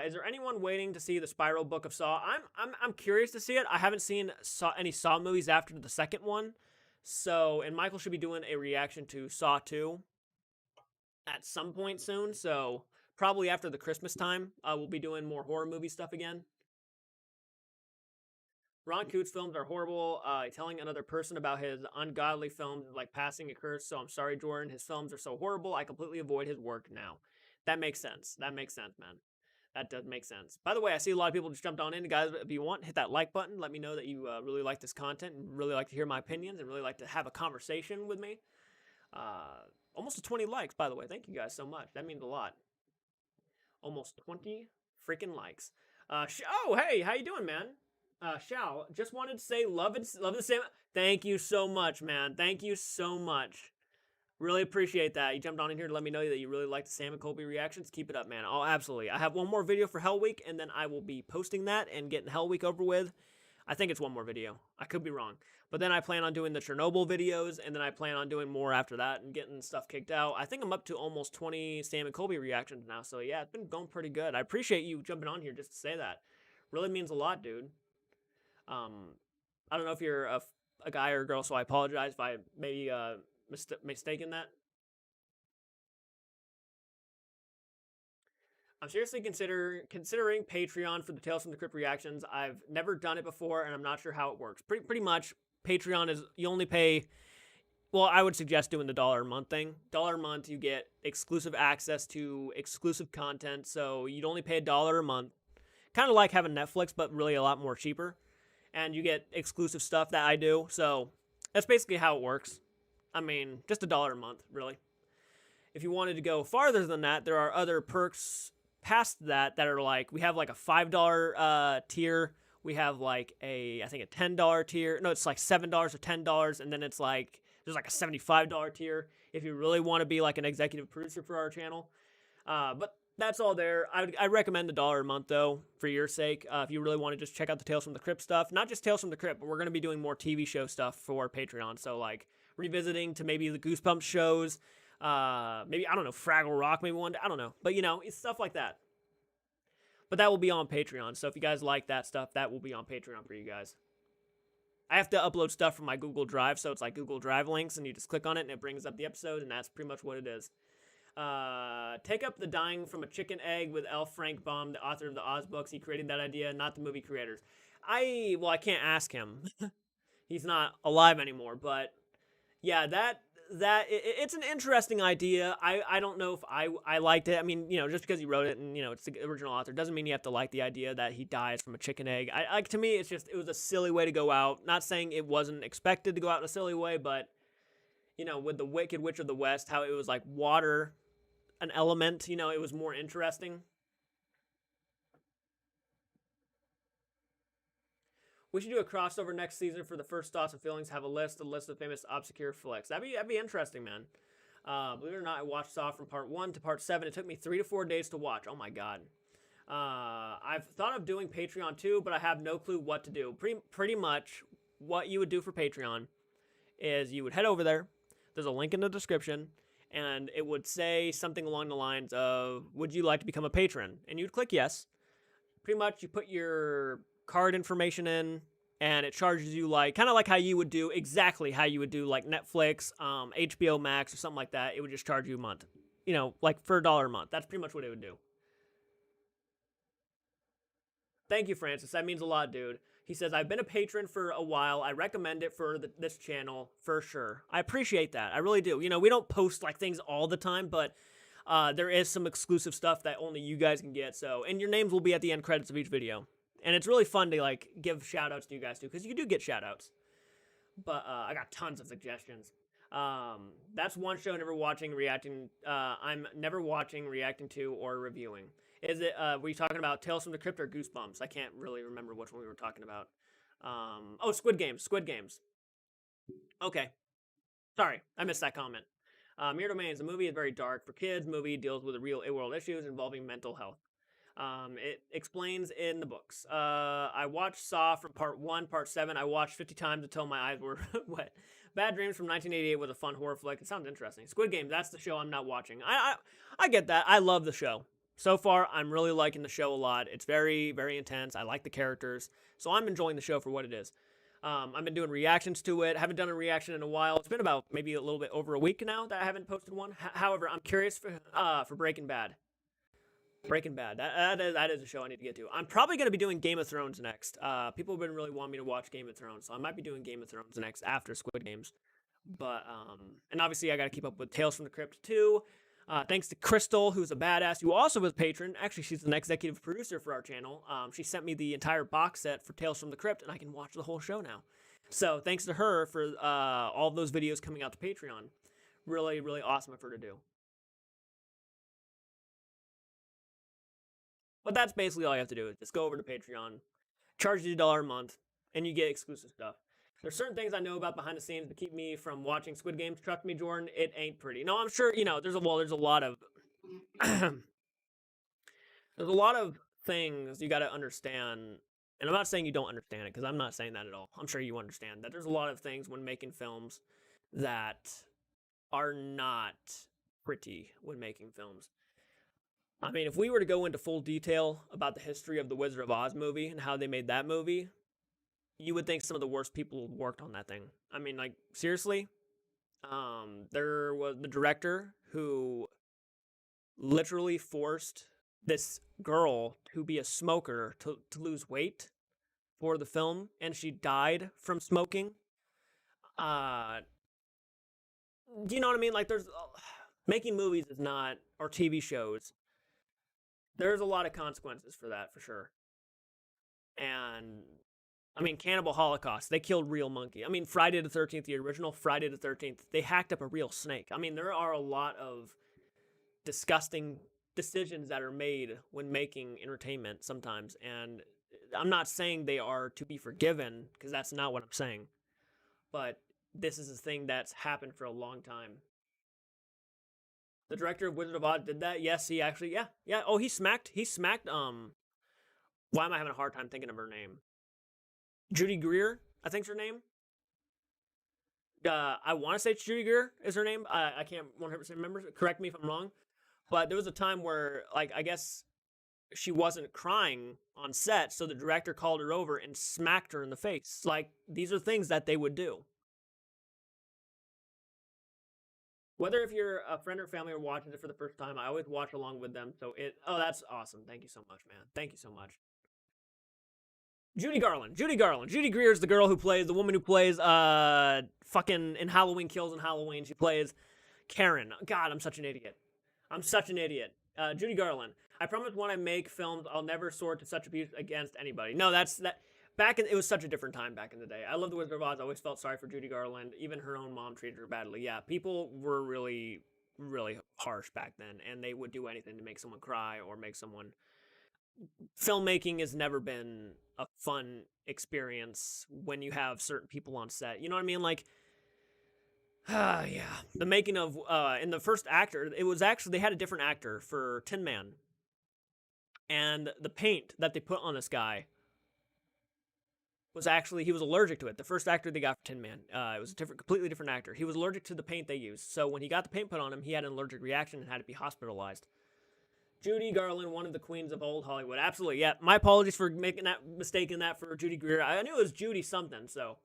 Is there anyone waiting to see the Spiral Book of Saw? I'm curious to see it. I haven't seen any Saw movies after the second one. So, and Michael should be doing a reaction to Saw 2 at some point soon. So, probably after the Christmas time, we'll be doing more horror movie stuff again. Ron Coots films are horrible. Telling another person about his ungodly films is like passing a curse. So, I'm sorry, Jordan. His films are so horrible. I completely avoid his work now. That makes sense. That makes sense, man. That does make sense. By the way, I see a lot of people just jumped on in. Guys, if you want, hit that like button. Let me know that you really like this content and really like to hear my opinions and really like to have a conversation with me. Almost 20 likes, by the way. Thank you guys so much. That means a lot. Almost 20 freaking likes. Oh, hey, how you doing, man? Shao, just wanted to say love the same. Thank you so much, man. Thank you so much. Really appreciate that. You jumped on in here to let me know that you really like the Sam and Colby reactions. Keep it up, man. Oh, absolutely. I have one more video for Hell Week, and then I will be posting that and getting Hell Week over with. I think it's one more video. I could be wrong. But then I plan on doing the Chernobyl videos, and then I plan on doing more after that and getting stuff kicked out. I think I'm up to almost 20 Sam and Colby reactions now. So, yeah, it's been going pretty good. I appreciate you jumping on here just to say that. Really means a lot, dude. I don't know if you're a guy or a girl, so I apologize if I maybe mistaken that. I'm seriously considering Patreon for the Tales from the Crypt reactions. I've never done it before, and I'm not sure how it works. Pretty much, Patreon is you only pay. Well, I would suggest doing the $1 a month thing. $1 a month, you get exclusive access to exclusive content. So you'd only pay $1 a month, kind of like having Netflix, but really a lot more cheaper. And you get exclusive stuff that I do. So that's basically how it works. I mean, just $1 a month, really. If you wanted to go farther than that, there are other perks past that are like, we have like a $5 tier. We have like I think a $10 tier. No, it's like $7 or $10. And then it's like, there's like a $75 tier if you really want to be like an executive producer for our channel. But that's all there. I recommend the $1 a month, though, for your sake. If you really want to just check out the Tales from the Crypt stuff. Not just Tales from the Crypt, but we're going to be doing more TV show stuff for Patreon. So, like, revisiting to maybe the Goosebumps shows. Maybe, I don't know, Fraggle Rock maybe one day. I don't know. But, it's stuff like that. But that will be on Patreon. So if you guys like that stuff, that will be on Patreon for you guys. I have to upload stuff from my Google Drive, so it's like Google Drive links, and you just click on it, and it brings up the episode, and that's pretty much what it is. Take up the dying from a chicken egg with L. Frank Baum, the author of the Oz books. He created that idea, not the movie creators. I can't ask him. He's not alive anymore, but yeah, it's an interesting idea. I don't know if I liked it. I mean, just because he wrote it and it's the original author doesn't mean you have to like the idea that he dies from a chicken egg. To me, it was a silly way to go out. Not saying it wasn't expected to go out in a silly way, but with the Wicked Witch of the West, how it was like water, an element, it was more interesting. We should do a crossover next season for the first thoughts and feelings. Have a list of famous obscure flicks. That'd be interesting, man. Believe it or not, I watched Saw from part 1 to part 7. It took me 3 to 4 days to watch. Oh my god. I've thought of doing Patreon too, but I have no clue what to do. Pretty much what you would do for Patreon is you would head over there. There's a link in the description, and it would say something along the lines of, would you like to become a patron? And you'd click yes. Pretty much you put your card information in, and it charges you kind of like how you would do like Netflix, HBO Max or something like that. It would just charge you a month, like for $1 a month. That's pretty much what it would do. Thank you, Francis. That means a lot, dude. He says, I've been a patron for a while. I recommend it for this channel for sure. I appreciate that. I really do. We don't post things all the time, but there is some exclusive stuff that only you guys can get. So, and your names will be at the end credits of each video. And it's really fun to give shout outs to you guys too, because you do get shout outs. But I got tons of suggestions. That's one show I'm never watching, reacting to, or reviewing. Is it, were you talking about Tales from the Crypt or Goosebumps? I can't really remember which one we were talking about. Squid Games. Okay. Sorry, I missed that comment. Mere Domains, the movie is very dark for kids. Movie deals with real world issues involving mental health. It explains in the books. I watched Saw from part 1, part 7. I watched 50 times until my eyes were wet. Bad Dreams from 1988 was a fun horror flick. It sounds interesting. Squid Game, that's the show I'm not watching. I get that. I love the show. So far, I'm really liking the show a lot. It's very, very intense. I like the characters. So I'm enjoying the show for what it is. I've been doing reactions to it. Haven't done a reaction in a while. It's been about maybe a little bit over a week now that I haven't posted one. However, I'm curious for Breaking Bad. That is a show I need to get to. I'm probably going to be doing Game of Thrones next. People have been really wanting me to watch Game of Thrones, so I might be doing Game of Thrones next after Squid Games. But, and obviously I got to keep up with Tales from the Crypt too. Thanks to Crystal, who's a badass, who also was a patron. Actually, she's an executive producer for our channel. She sent me the entire box set for Tales from the Crypt, and I can watch the whole show now. So thanks to her for all of those videos coming out to Patreon. Really, really awesome of her to do. But that's basically all you have to do. Just go over to Patreon, charge you $1 a month, and you get exclusive stuff. There's certain things I know about behind the scenes that keep me from watching Squid Games. Trust me, Jordan, it ain't pretty. No, I'm sure, there's a lot of there's a lot of things you got to understand. And I'm not saying you don't understand it, because I'm not saying that at all. I'm sure you understand that there's a lot of things when making films that are not pretty when making films. I mean, if we were to go into full detail about the history of the Wizard of Oz movie and how they made that movie, you would think some of the worst people worked on that thing. I mean, seriously, there was the director who literally forced this girl to be a smoker to lose weight for the film, and she died from smoking. Do you know what I mean? There's making movies is not, or TV shows, there's a lot of consequences for that, for sure. And I mean, Cannibal Holocaust, they killed real monkey. I mean, Friday the 13th, the original Friday the 13th, they hacked up a real snake. I mean, there are a lot of disgusting decisions that are made when making entertainment sometimes. And I'm not saying they are to be forgiven, because that's not what I'm saying. But this is a thing that's happened for a long time. The director of Wizard of Oz did that? Yes, he actually, yeah. Oh, he smacked, why am I having a hard time thinking of her name? Judy Greer, I think's her name. I want to say it's Judy Greer is her name. I can't 100% remember. Correct me if I'm wrong. But there was a time where, I guess she wasn't crying on set, so the director called her over and smacked her in the face. Like, these are things that they would do. Whether if you're a friend or family or watching it for the first time, I always watch along with them. So oh, that's awesome. Thank you so much, man. Thank you so much. Judy Garland. Judy Greer is the girl who plays the woman who plays fucking in Halloween Kills and Halloween. She plays Karen. God, I'm such an idiot. I'm such an idiot. Judy Garland. I promise when I make films, I'll never resort to such abuse against anybody. No, that's that. It was such a different time back in the day. I love The Wizard of Oz. I always felt sorry for Judy Garland. Even her own mom treated her badly. Yeah, people were really, really harsh back then, and they would do anything to make someone cry or make someone. Filmmaking has never been a fun experience when you have certain people on set. You know what I mean? Like, yeah. The making of, in the first actor, it was actually, they had a different actor for Tin Man. And the paint that they put on this guy was actually, he was allergic to it. The first actor they got for Tin Man, it was a completely different actor. He was allergic to the paint they used. So when he got the paint put on him, he had an allergic reaction and had to be hospitalized. Judy Garland, one of the queens of old Hollywood. Absolutely, yeah. My apologies for mistaking that for Judy Greer. I knew it was Judy something, so.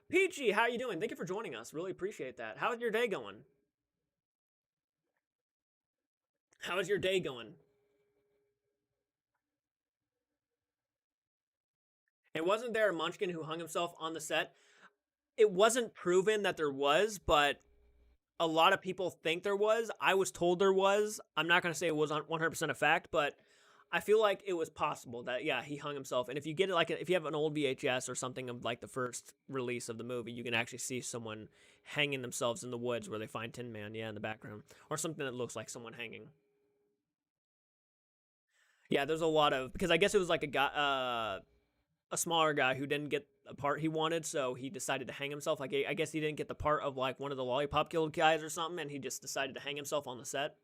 Peachy, how you doing? Thank you for joining us. Really appreciate that. How's your day going? How is your day going? And wasn't there a munchkin who hung himself on the set? It wasn't proven that there was, but a lot of people think there was. I was told there was. I'm not going to say it was 100% a fact, but I feel like it was possible that, yeah, he hung himself. And if you get it, like, if you have an old VHS or something of like the first release of the movie, you can actually see someone hanging themselves in the woods where they find Tin Man, yeah, in the background, or something that looks like someone hanging. Yeah, there's a lot of, because I guess it was like a guy, a smaller guy who didn't get a part he wanted, so he decided to hang himself. Like, I guess he didn't get the part of like one of the lollipop killed guys or something, and he just decided to hang himself on the set.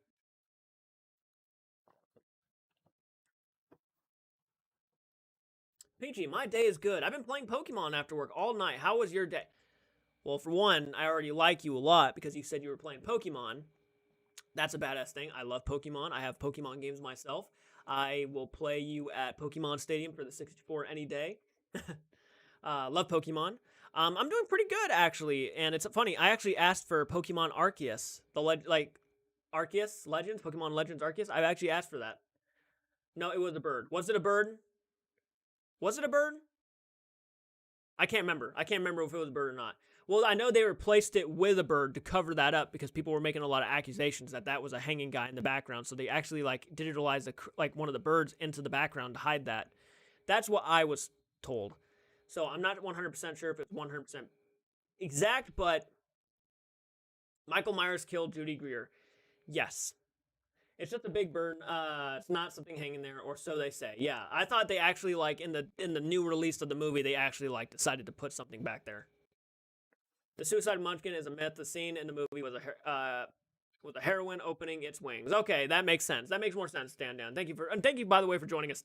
PG, my day is good. I've been playing Pokemon after work all night. How was your day? Well, for one, I already like you a lot because you said you were playing Pokemon. That's a badass thing. I love Pokemon. I have Pokemon games myself. I will play you at Pokemon Stadium for the 64 any day. Love Pokemon. I'm doing pretty good actually, and it's funny. I actually asked for Pokemon Arceus, Arceus Legends, Pokemon Legends Arceus. I actually asked for that. No, it was a bird. Was it a bird? Was it a bird? I can't remember. I can't remember if it was a bird or not. Well, I know they replaced it with a bird to cover that up because people were making a lot of accusations that that was a hanging guy in the background. So they actually like digitalized like one of the birds into the background to hide that. That's what I was told. So I'm not 100% sure if it's 100% exact, but Michael Myers killed Judy Greer. Yes. It's just a big bird. It's not something hanging there, or so they say. Yeah, I thought they actually like in the new release of the movie, they actually like decided to put something back there. The suicide munchkin is a myth. The scene in the movie was a heroine opening its wings. Okay, that makes sense. That makes more sense, Dan. Thank you thank you by the way for joining us.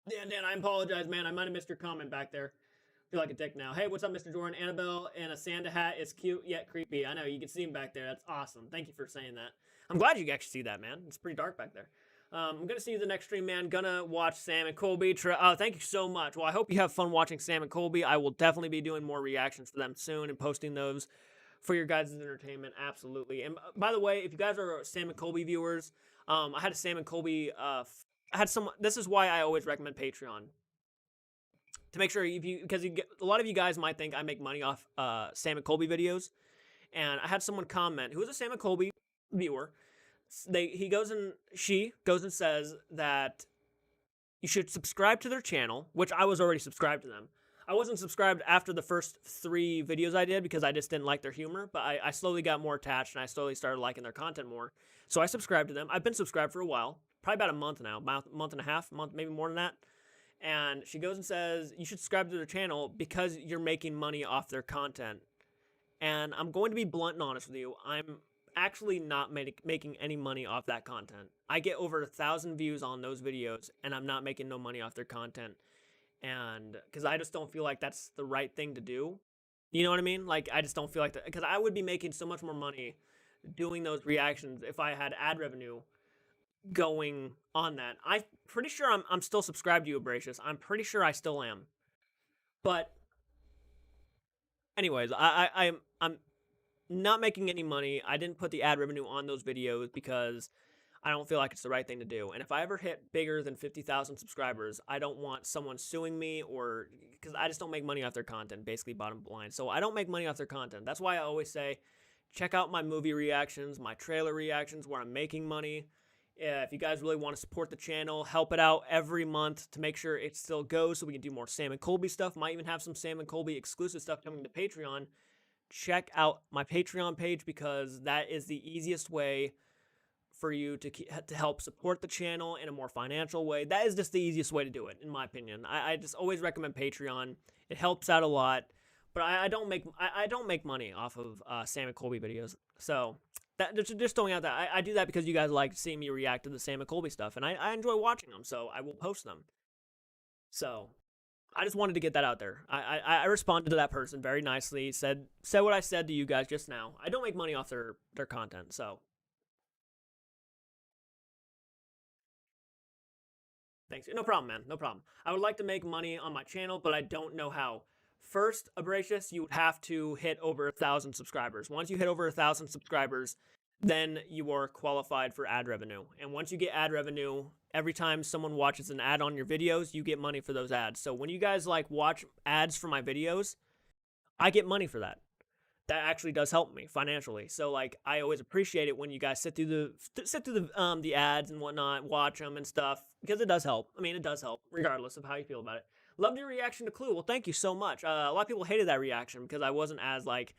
Dan, I apologize, man. I might have missed your comment back there. I feel like a dick now. Hey, what's up, Mr. Jordan? Annabelle in a Santa hat is cute yet creepy. I know you can see him back there. That's awesome. Thank you for saying that. I'm glad you actually see that, man. It's pretty dark back there. I'm gonna see you the next stream, man. Gonna watch Sam and Colby. Thank you so much. Well, I hope you have fun watching Sam and Colby. I will definitely be doing more reactions to them soon and posting those for your guys' entertainment. Absolutely. And by the way, if you guys are Sam and Colby viewers, I had a Sam and Colby. I had some. This is why I always recommend Patreon. To make sure because a lot of you guys might think I make money off Sam and Colby videos, and I had someone comment who was a Sam and Colby viewer. She goes and says that you should subscribe to their channel, which I was already subscribed to them. I wasn't subscribed after the first 3 videos I did because I just didn't like their humor, but I slowly got more attached and I slowly started liking their content more. So I subscribed to them. I've been subscribed for a while, probably about a month now, about a month and a half, maybe more than that. And she goes and says, you should subscribe to their channel because you're making money off their content. And I'm going to be blunt and honest with you. I'm actually not making any money off that content. I get over 1,000 views on those videos, and I'm not making no money off their content. And because I just don't feel like that's the right thing to do. You know what I mean? Like, I just don't feel like that. Because I would be making so much more money doing those reactions if I had ad revenue going on that. I'm pretty sure I'm still subscribed to you, Abracious. I'm pretty sure I still am. But anyways, I'm not making any money. I didn't put the ad revenue on those videos because I don't feel like it's the right thing to do. And if I ever hit bigger than 50,000 subscribers, I don't want someone suing me, or because I just don't make money off their content, basically, bottom line. So I don't make money off their content. That's why I always say, check out my movie reactions, my trailer reactions, where I'm making money. If you guys really want to support the channel, help it out every month to make sure it still goes so we can do more Sam and Colby stuff. Might even have some Sam and Colby exclusive stuff coming to Patreon. Check out my Patreon page because that is the easiest way for you to help support the channel in a more financial way. That is just the easiest way to do it, in my opinion. I just always recommend Patreon. It helps out a lot. But I don't make money off of Sam and Colby videos. So that just throwing out that I do that because you guys like seeing me react to the Sam and Colby stuff, and I enjoy watching them. So I will post them. So I just wanted to get that out there. I responded to that person very nicely. Said what I said to you guys just now. I don't make money off their content. So thanks. No problem, man. No problem. I would like to make money on my channel, but I don't know how. First, Abracious, you would have to hit over 1,000 subscribers. Once you hit over 1,000 subscribers, then you are qualified for ad revenue. And once you get ad revenue, every time someone watches an ad on your videos, you get money for those ads. So when you guys like watch ads for my videos, I get money for that. That actually does help me financially. So like I always appreciate it when you guys sit through the ads and whatnot, watch them and stuff, because it does help. I mean, it does help regardless of how you feel about it. Loved your reaction to Clue. Well, thank you so much. A lot of people hated that reaction because I wasn't as like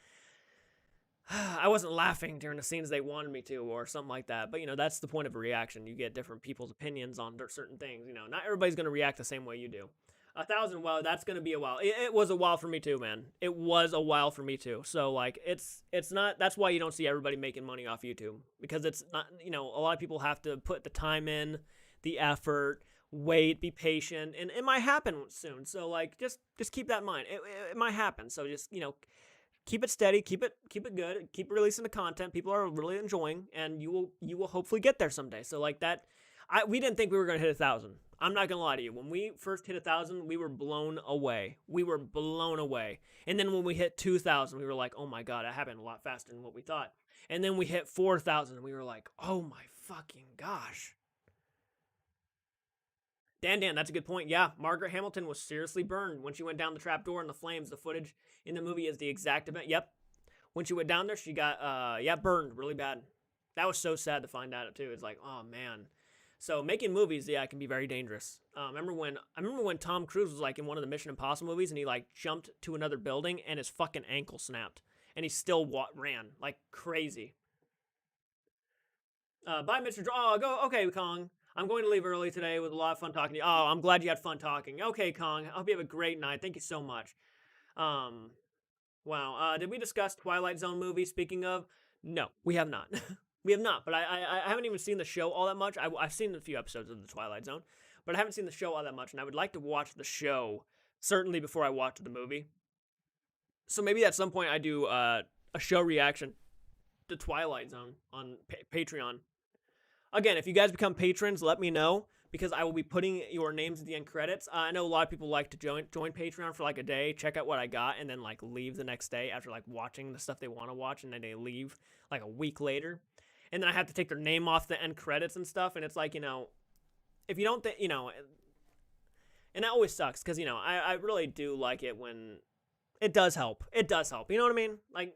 I wasn't laughing during the scenes they wanted me to or something like that. But, you know, that's the point of a reaction. You get different people's opinions on certain things. You know, not everybody's going to react the same way you do. 1,000, wow, that's going to be a while. It was a while for me too, man. It was a while for me too. So, like, it's not, that's why you don't see everybody making money off YouTube. Because it's not, you know, a lot of people have to put the time in, the effort, wait, be patient, and it might happen soon. So, like, just keep that in mind. It might happen. So, just, you know, keep it steady, keep it good, keep releasing the content people are really enjoying, and you will hopefully get there someday. So like that, we didn't think we were gonna hit 1,000. I'm not gonna lie to you. When we first hit 1,000, we were blown away. And then when we hit 2,000, we were like, oh my god, it happened a lot faster than what we thought. And then we hit 4,000, and we were like, oh my fucking gosh. Dan, that's a good point. Yeah, Margaret Hamilton was seriously burned when she went down the trapdoor in the flames. The footage in the movie is the exact event. Yep. When she went down there, she got, burned really bad. That was so sad to find out, too. It's like, oh, man. So making movies, yeah, can be very dangerous. I remember when Tom Cruise was, like, in one of the Mission Impossible movies, and he, like, jumped to another building, and his fucking ankle snapped. And he still ran, like, crazy. Bye, Mr. Oh, go. Okay, Kong. I'm going to leave early today with a lot of fun talking to you. Oh, I'm glad you had fun talking. Okay, Kong. I hope you have a great night. Thank you so much. Wow. Did we discuss Twilight Zone movie, speaking of? No, we have not. We have not, but I haven't even seen the show all that much. I've seen a few episodes of the Twilight Zone, but I haven't seen the show all that much, and I would like to watch the show, certainly before I watch the movie. So maybe at some point I do a show reaction to Twilight Zone on Patreon. Again, if you guys become patrons, let me know, because I will be putting your names at the end credits. I know a lot of people like to join Patreon for like a day, check out what I got, and then like leave the next day after like watching the stuff they want to watch, and then they leave like a week later. And then I have to take their name off the end credits and stuff, and it's like, you know, if you don't think, you know, and that always sucks, because, you know, I really do like it when it does help. It does help, you know what I mean? Like,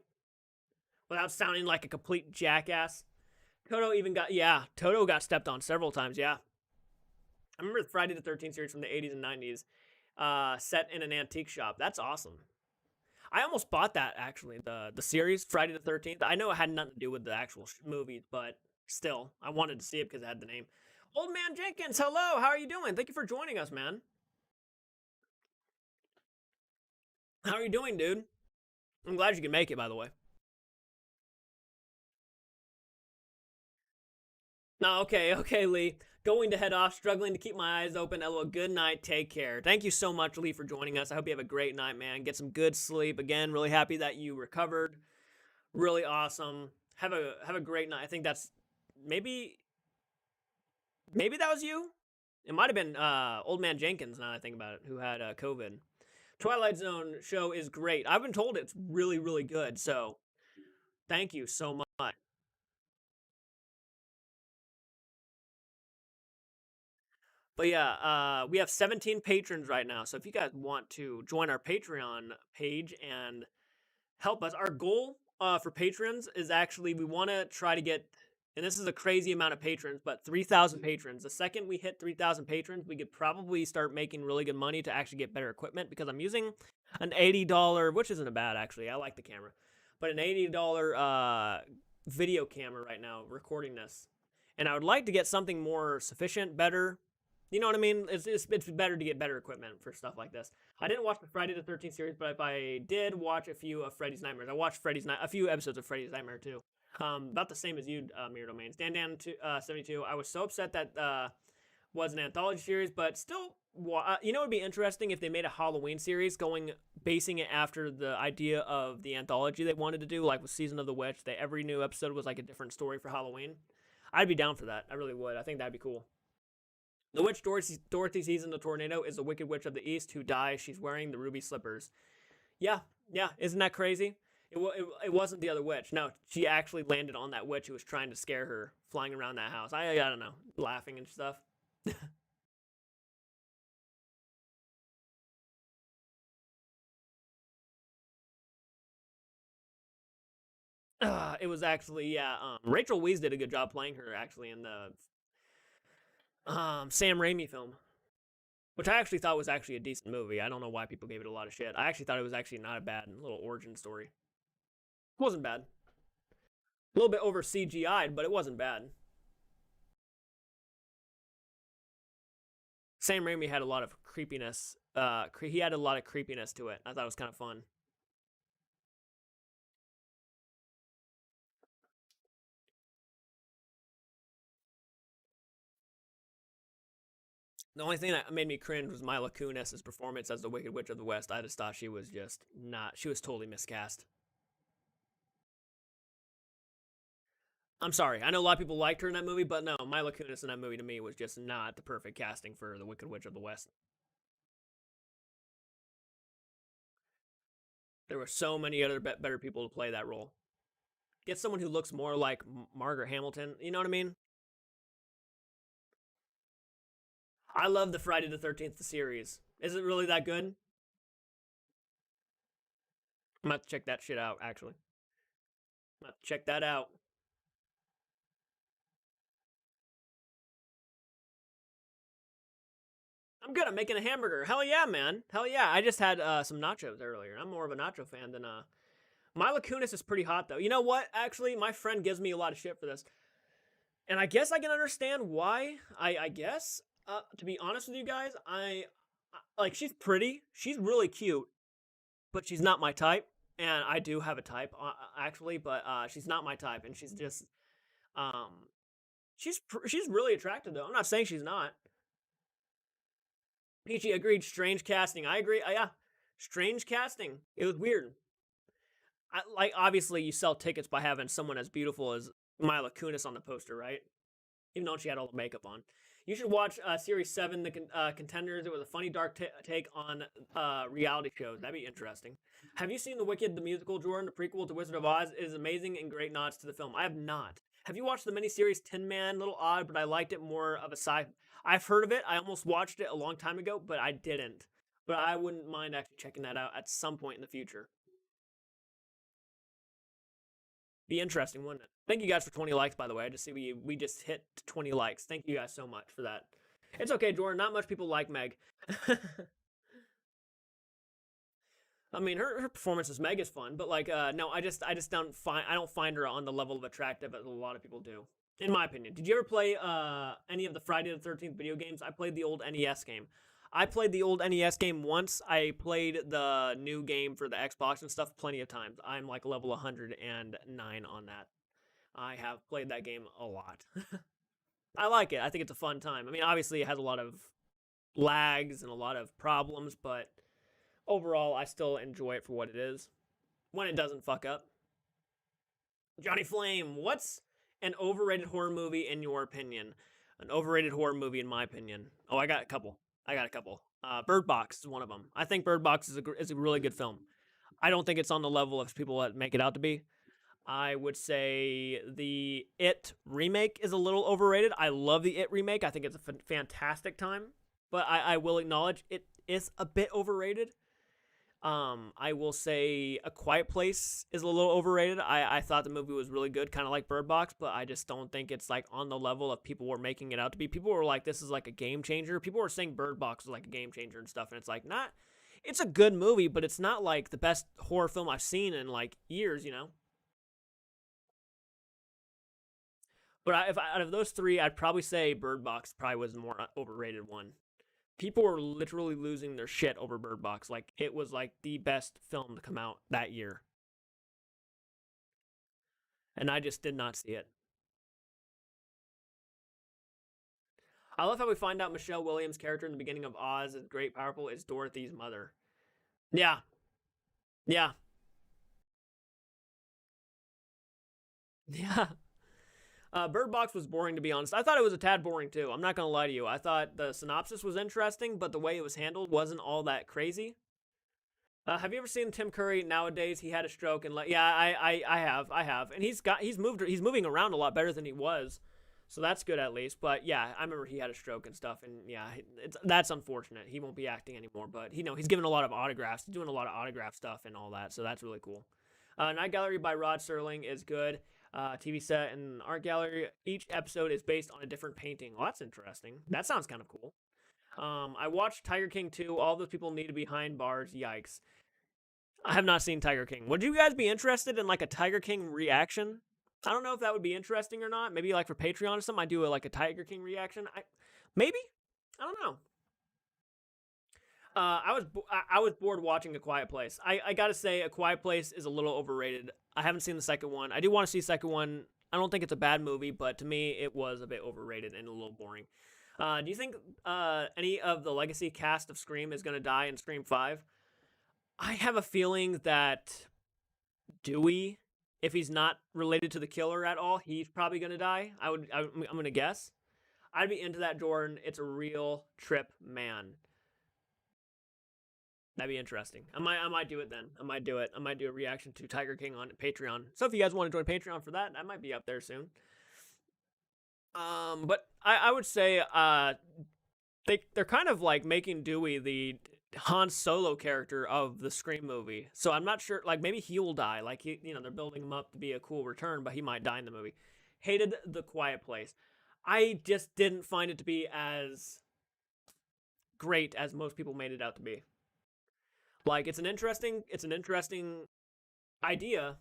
without sounding like a complete jackass. Toto got stepped on several times, yeah. I remember the Friday the 13th series from the 80s and 90s, set in an antique shop. That's awesome. I almost bought that, actually, the series, Friday the 13th. I know it had nothing to do with the actual movie, but still, I wanted to see it because it had the name. Old Man Jenkins, hello, how are you doing? Thank you for joining us, man. How are you doing, dude? I'm glad you can make it, by the way. No, okay, Lee. Going to head off, struggling to keep my eyes open. LOL, good night, take care. Thank you so much, Lee, for joining us. I hope you have a great night, man. Get some good sleep. Again, really happy that you recovered. Really awesome. Have a great night. I think that's maybe Maybe that was you. It might have been Old Man Jenkins. Now that I think about it, who had COVID. Twilight Zone show is great. I've been told it's really, really good. So thank you so much. But yeah, we have 17 patrons right now. So if you guys want to join our Patreon page and help us, our goal for patrons is actually we want to try to get, and this is a crazy amount of patrons, but 3,000 patrons. The second we hit 3,000 patrons, we could probably start making really good money to actually get better equipment, because I'm using an $80, which isn't a bad actually. I like the camera, but an $80 video camera right now recording this, and I would like to get something more sufficient, better. You know what I mean? It's better to get better equipment for stuff like this. I didn't watch the Friday the 13th series, but if I did watch a few of Freddy's Nightmares, I watched a few episodes of Freddy's Nightmare too. About the same as you, Mirror Domains. Dan 72. I was so upset that was an anthology series, but still, you know, it would be interesting if they made a Halloween series basing it after the idea of the anthology they wanted to do, like with Season of the Witch. That every new episode was like a different story for Halloween. I'd be down for that. I really would. I think that'd be cool. The witch Dorothy sees in the tornado is the Wicked Witch of the East who dies. She's wearing the ruby slippers. Yeah, yeah. Isn't that crazy? It wasn't the other witch. No, she actually landed on that witch who was trying to scare her, flying around that house. I don't know, laughing and stuff. It was actually, yeah. Rachel Weisz did a good job playing her actually in the Sam Raimi film, which I actually thought was actually a decent movie. I don't know why people gave it a lot of shit. I actually thought it was actually not a bad little origin story. It wasn't bad. A little bit over CGI'd, but it wasn't bad. Sam Raimi had a lot of creepiness. He had a lot of creepiness to it. I thought it was kind of fun. The only thing that made me cringe was Mila Kunis's performance as the Wicked Witch of the West. I just thought she was just not. She was totally miscast. I'm sorry. I know a lot of people liked her in that movie, but no, Mila Kunis in that movie to me was just not the perfect casting for the Wicked Witch of the West. There were so many other better people to play that role. Get someone who looks more like Margaret Hamilton. You know what I mean? I love the Friday the 13th series. Is it really that good? I'm about to check that shit out, actually. I'm about to check that out. I'm good. I'm making a hamburger. Hell yeah, man. Hell yeah. I just had some nachos earlier. I'm more of a nacho fan than Mila Kunis is pretty hot though. You know what? Actually, my friend gives me a lot of shit for this, and I guess I can understand why. I guess to be honest with you guys, like she's pretty. She's really cute, but she's not my type. And I do have a type actually, but she's not my type, and she's just um she's really attractive though. I'm not saying she's not. Peachy agreed. Strange casting. I agree. Yeah, strange casting. It was weird. Like obviously you sell tickets by having someone as beautiful as Mila Kunis on the poster, right? Even though she had all the makeup on. You should watch Series 7, The Contenders. It was a funny, dark take on reality shows. That'd be interesting. Have you seen The Wicked, the musical, Jordan? The prequel to Wizard of Oz is amazing and great nods to the film. I have not. Have you watched the miniseries Tin Man? Little odd, but I liked it more of a sci. I've heard of it. I almost watched it a long time ago, but I didn't. But I wouldn't mind actually checking that out at some point in the future. Be interesting, wouldn't it? Thank you guys for 20 likes, by the way. I just see we just hit 20 likes. Thank you guys so much for that. It's okay, Jordan. Not much people like Meg. I mean, her performance as Meg is fun, but like, no, I just don't find her on the level of attractive as a lot of people do, in my opinion. Did you ever play any of the Friday the 13th video games? I played the old NES game. I played the old NES game once. I played the new game for the Xbox and stuff plenty of times. I'm like level 109 on that. I have played that game a lot. I like it. I think it's a fun time. I mean, obviously, it has a lot of lags and a lot of problems, but overall, I still enjoy it for what it is when it doesn't fuck up. Johnny Flame, what's an overrated horror movie in your opinion? An overrated horror movie, in my opinion. Oh, I got a couple. Bird Box is one of them. I think Bird Box is a really good film. I don't think it's on the level of people that make it out to be. I would say the It remake is a little overrated. I love the It remake. I think it's a fantastic time. But I will acknowledge it is a bit overrated. I will say A Quiet Place is a little overrated. I thought the movie was really good, kind of like Bird Box, but I just don't think it's like on the level of people were making it out to be. People were like, this is like a game changer. People were saying Bird Box was like a game changer and stuff, and it's like not. It's a good movie, but it's not like the best horror film I've seen in like years, you know. But if out of those three, I'd probably say Bird Box probably was the more overrated one. People were literally losing their shit over Bird Box. Like it was like the best film to come out that year, and I just did not see it. I love how we find out Michelle Williams' character in the beginning of Oz is Great Powerful is Dorothy's mother. Yeah, yeah, yeah. Bird Box was boring, to be honest. I thought it was a tad boring too. I'm not gonna lie to you. I thought the synopsis was interesting, but the way it was handled wasn't all that crazy. Have you ever seen Tim Curry nowadays? He had a stroke and like, yeah, I have, and he's moving around a lot better than he was, so that's good at least. But yeah, I remember he had a stroke and stuff, and yeah, that's unfortunate. He won't be acting anymore, but he's giving a lot of autographs, he's doing a lot of autograph stuff and all that, so that's really cool. Night Gallery by Rod Serling is good. TV set and art gallery. Each episode is based on a different painting. Well, that's interesting. That sounds kind of cool. I watched Tiger King 2. All those people need to be behind bars. Yikes. I have not seen Tiger King. Would you guys be interested in like a Tiger King reaction? I don't know if that would be interesting or not. Maybe like for Patreon or something, I do like a Tiger King reaction. Maybe. I don't know. I was bored watching A Quiet Place. I gotta say, A Quiet Place is a little overrated. I haven't seen the second one. I do want to see the second one. I don't think it's a bad movie, but to me, it was a bit overrated and a little boring. Do you think any of the legacy cast of Scream is going to die in Scream 5? I have a feeling that Dewey, if he's not related to the killer at all, he's probably going to die. I'm going to guess. I'd be into that, Jordan. It's a real trip, man. That'd be interesting. I might do it then. I might do it. I might do a reaction to Tiger King on Patreon. So if you guys want to join Patreon for that, I might be up there soon. But I would say they're kind of like making Dewey the Han Solo character of the Scream movie. So I'm not sure. Like maybe he will die. Like they're building him up to be a cool return, but he might die in the movie. Hated The Quiet Place. I just didn't find it to be as great as most people made it out to be. Like it's an interesting idea.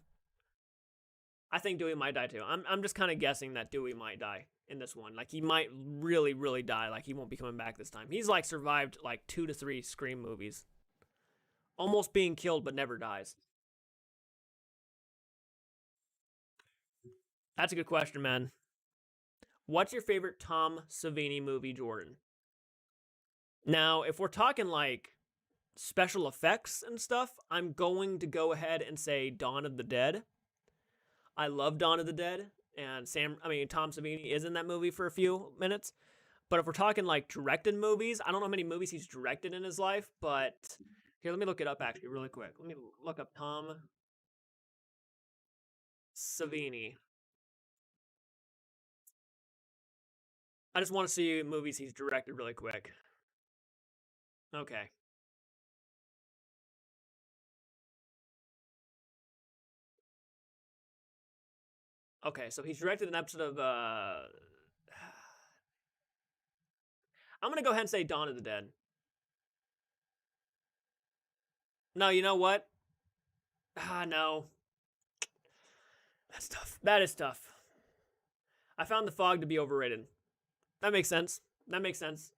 I think Dewey might die too. I'm just kind of guessing that Dewey might die in this one. Like he might really, really die. Like he won't be coming back this time. He's like survived like 2 to 3 Scream movies. Almost being killed but never dies. That's a good question, man. What's your favorite Tom Savini movie, Jordan? Now, if we're talking like special effects and stuff, I'm going to go ahead and say Dawn of the Dead. I love Dawn of the Dead, and Tom Savini is in that movie for a few minutes. But if we're talking like directed movies, I don't know how many movies he's directed in his life, but here, let me look it up actually really quick. Let me look up Tom Savini. I just want to see movies he's directed really quick. Okay. Okay, so he's directed an episode of I'm gonna go ahead and say Dawn of the Dead. No, you know what? No. That's tough. That is tough. I found The Fog to be overrated. That makes sense.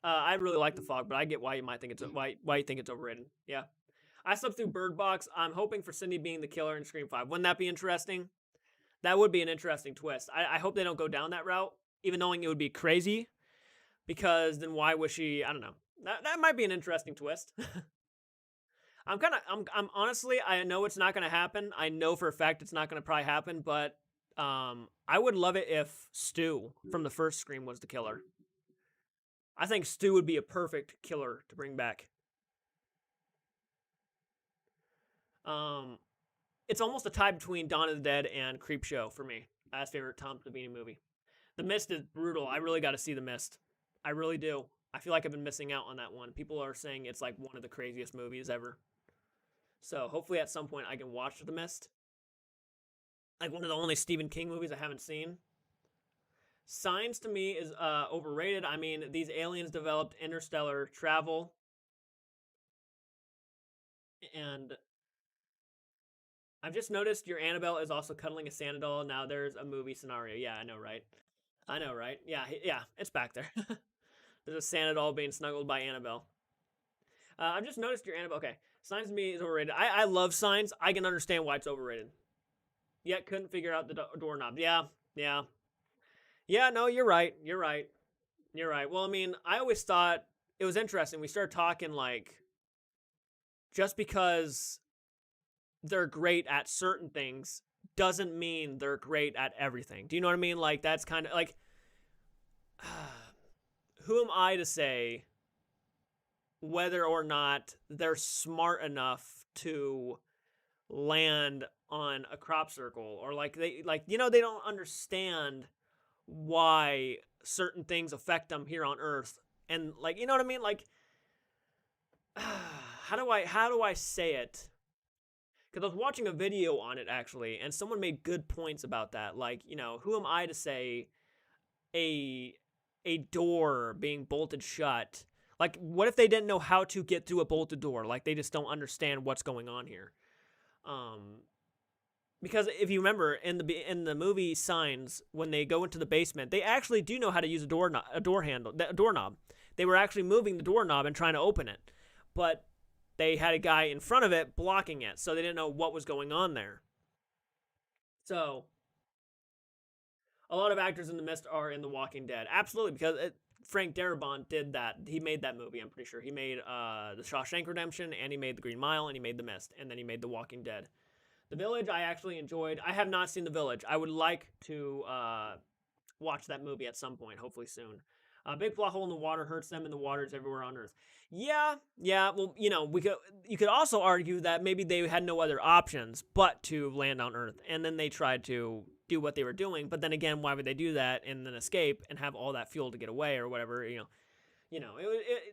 I really like The Fog, but I get why you might think it's why you think it's overrated. Yeah. I slept through Bird Box. I'm hoping for Cindy being the killer in Scream 5. Wouldn't that be interesting? That would be an interesting twist. I hope they don't go down that route, even knowing it would be crazy. Because then why was she? I don't know. That might be an interesting twist. I'm honestly, I know it's not going to happen. I know for a fact it's not going to probably happen, but I would love it if Stu from the first Scream was the killer. I think Stu would be a perfect killer to bring back. It's almost a tie between Dawn of the Dead and Creepshow for me. Last favorite Tom Savini movie. The Mist is brutal. I really got to see The Mist. I really do. I feel like I've been missing out on that one. People are saying it's like one of the craziest movies ever. So hopefully at some point I can watch The Mist. Like one of the only Stephen King movies I haven't seen. Signs to me is overrated. I mean, these aliens developed interstellar travel. And I've just noticed your Annabelle is also cuddling a Santa doll. Now there's a movie scenario. Yeah, I know, right? I know, right? Yeah, it's back there. There's a Santa doll being snuggled by Annabelle. I've just noticed your Annabelle. Okay, Signs to me is overrated. I love Signs. I can understand why it's overrated. Yet couldn't figure out the doorknob. Yeah. No, you're right. You're right. Well, I mean, I always thought it was interesting. We started talking like just because they're great at certain things doesn't mean they're great at everything. Do you know what I mean? Like that's kind of like who am I to say whether or not they're smart enough to land on a crop circle, or like they don't understand why certain things affect them here on Earth, and like, you know what I mean? Like how do I say it? Because I was watching a video on it actually, and someone made good points about that. Like, you know, who am I to say a door being bolted shut? Like, what if they didn't know how to get through a bolted door? Like, they just don't understand what's going on here. Because if you remember in the movie Signs, when they go into the basement, they actually do know how to use a doorknob. They were actually moving the doorknob and trying to open it, but they had a guy in front of it blocking it, so they didn't know what was going on there. So a lot of actors in The Mist are in The Walking Dead. Absolutely, because Frank Darabont did that. He made that movie, I'm pretty sure. He made The Shawshank Redemption, and he made The Green Mile, and he made The Mist, and then he made The Walking Dead. The Village, I actually enjoyed. I have not seen The Village. I would like to watch that movie at some point, hopefully soon. Big plot hole in the water hurts them, and the water is everywhere on Earth. Yeah. Well, you know, you could also argue that maybe they had no other options but to land on Earth, and then they tried to do what they were doing. But then again, why would they do that and then escape and have all that fuel to get away or whatever?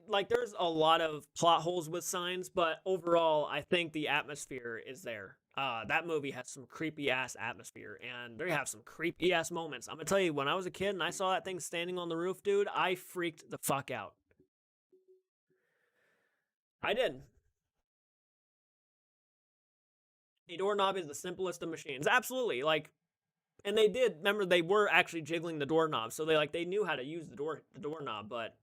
Like there's a lot of plot holes with Signs, but overall, I think the atmosphere is there. That movie has some creepy ass atmosphere, and they have some creepy ass moments. I'm gonna tell you, when I was a kid and I saw that thing standing on the roof, dude, I freaked the fuck out. I did. A doorknob is the simplest of machines. Absolutely. Like, and they did. Remember, they were actually jiggling the doorknob, so they knew how to use the doorknob. But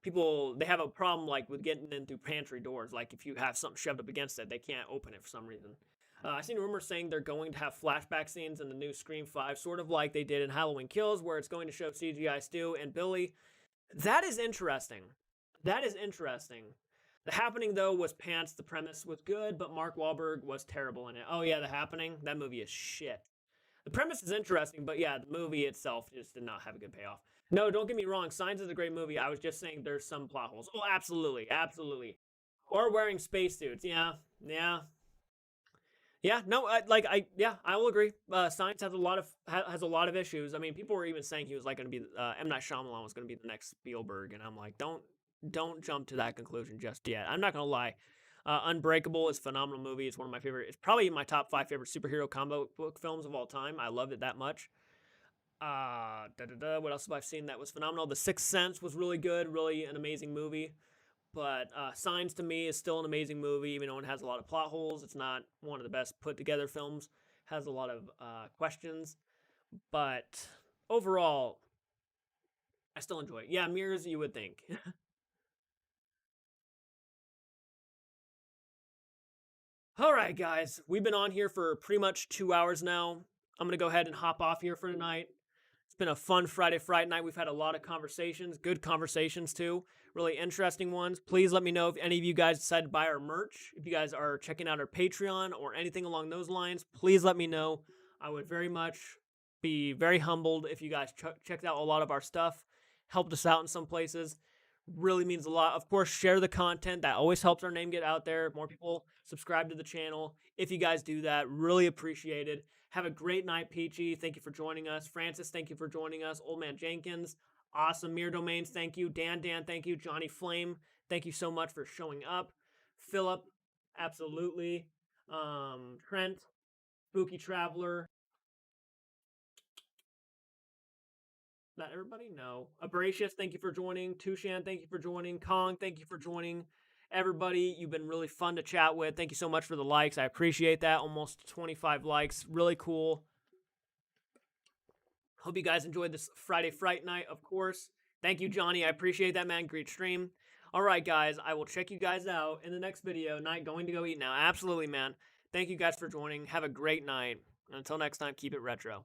people, they have a problem like with getting in through pantry doors. Like if you have something shoved up against it, they can't open it for some reason. I've seen rumors saying they're going to have flashback scenes in the new Scream 5, sort of like they did in Halloween Kills, where it's going to show CGI Stu and Billy. That is interesting. The Happening, though, was pants. The premise was good, but Mark Wahlberg was terrible in it. Oh, yeah, The Happening? That movie is shit. The premise is interesting, but yeah, the movie itself just did not have a good payoff. No, don't get me wrong. Signs is a great movie. I was just saying there's some plot holes. Oh, absolutely. Or wearing spacesuits. Yeah. No, I will agree. Signs has a lot of issues. I mean, people were even saying he was like going to be M. Night Shyamalan was going to be the next Spielberg, and I'm like, don't jump to that conclusion just yet. I'm not going to lie. Unbreakable is a phenomenal movie. It's one of my favorite. It's probably my top 5 favorite superhero comic book films of all time. I loved it that much. What else have I seen that was phenomenal? The Sixth Sense was really good, really an amazing movie. But Signs to me is still an amazing movie, even though it has a lot of plot holes. It's not one of the best put together films. Has a lot of questions, but overall, I still enjoy it. Yeah, Mirrors, you would think. All right, guys, we've been on here for pretty much 2 hours now. I'm gonna go ahead and hop off here for tonight. It's been a fun Friday Fright night. We've had a lot of conversations, good conversations too, really interesting ones. Please let me know if any of you guys decided to buy our merch. If you guys are checking out our Patreon or anything along those lines, please let me know. I would very much be very humbled if you guys checked out a lot of our stuff, helped us out in some places. Really means a lot. Of course, share the content. That always helps our name get out there. More people subscribe to the channel. If you guys do that, really appreciate it. Have a great night, Peachy. Thank you for joining us. Francis, thank you for joining us. Old Man Jenkins, awesome. Mirror Domains, thank you. Dan, thank you. Johnny Flame, thank you so much for showing up. Philip, absolutely. Trent, Spooky Traveler. Let everybody know. Abracious, thank you for joining. Tushan, thank you for joining. Kong, thank you for joining. Everybody, you've been really fun to chat with. Thank you so much for the likes. I appreciate that. Almost 25 likes. Really cool. Hope you guys enjoyed this Friday Fright Night, of course. Thank you, Johnny. I appreciate that, man. Great stream. All right, guys. I will check you guys out in the next video. Night going to go eat now. Absolutely, man. Thank you guys for joining. Have a great night. And until next time, keep it retro.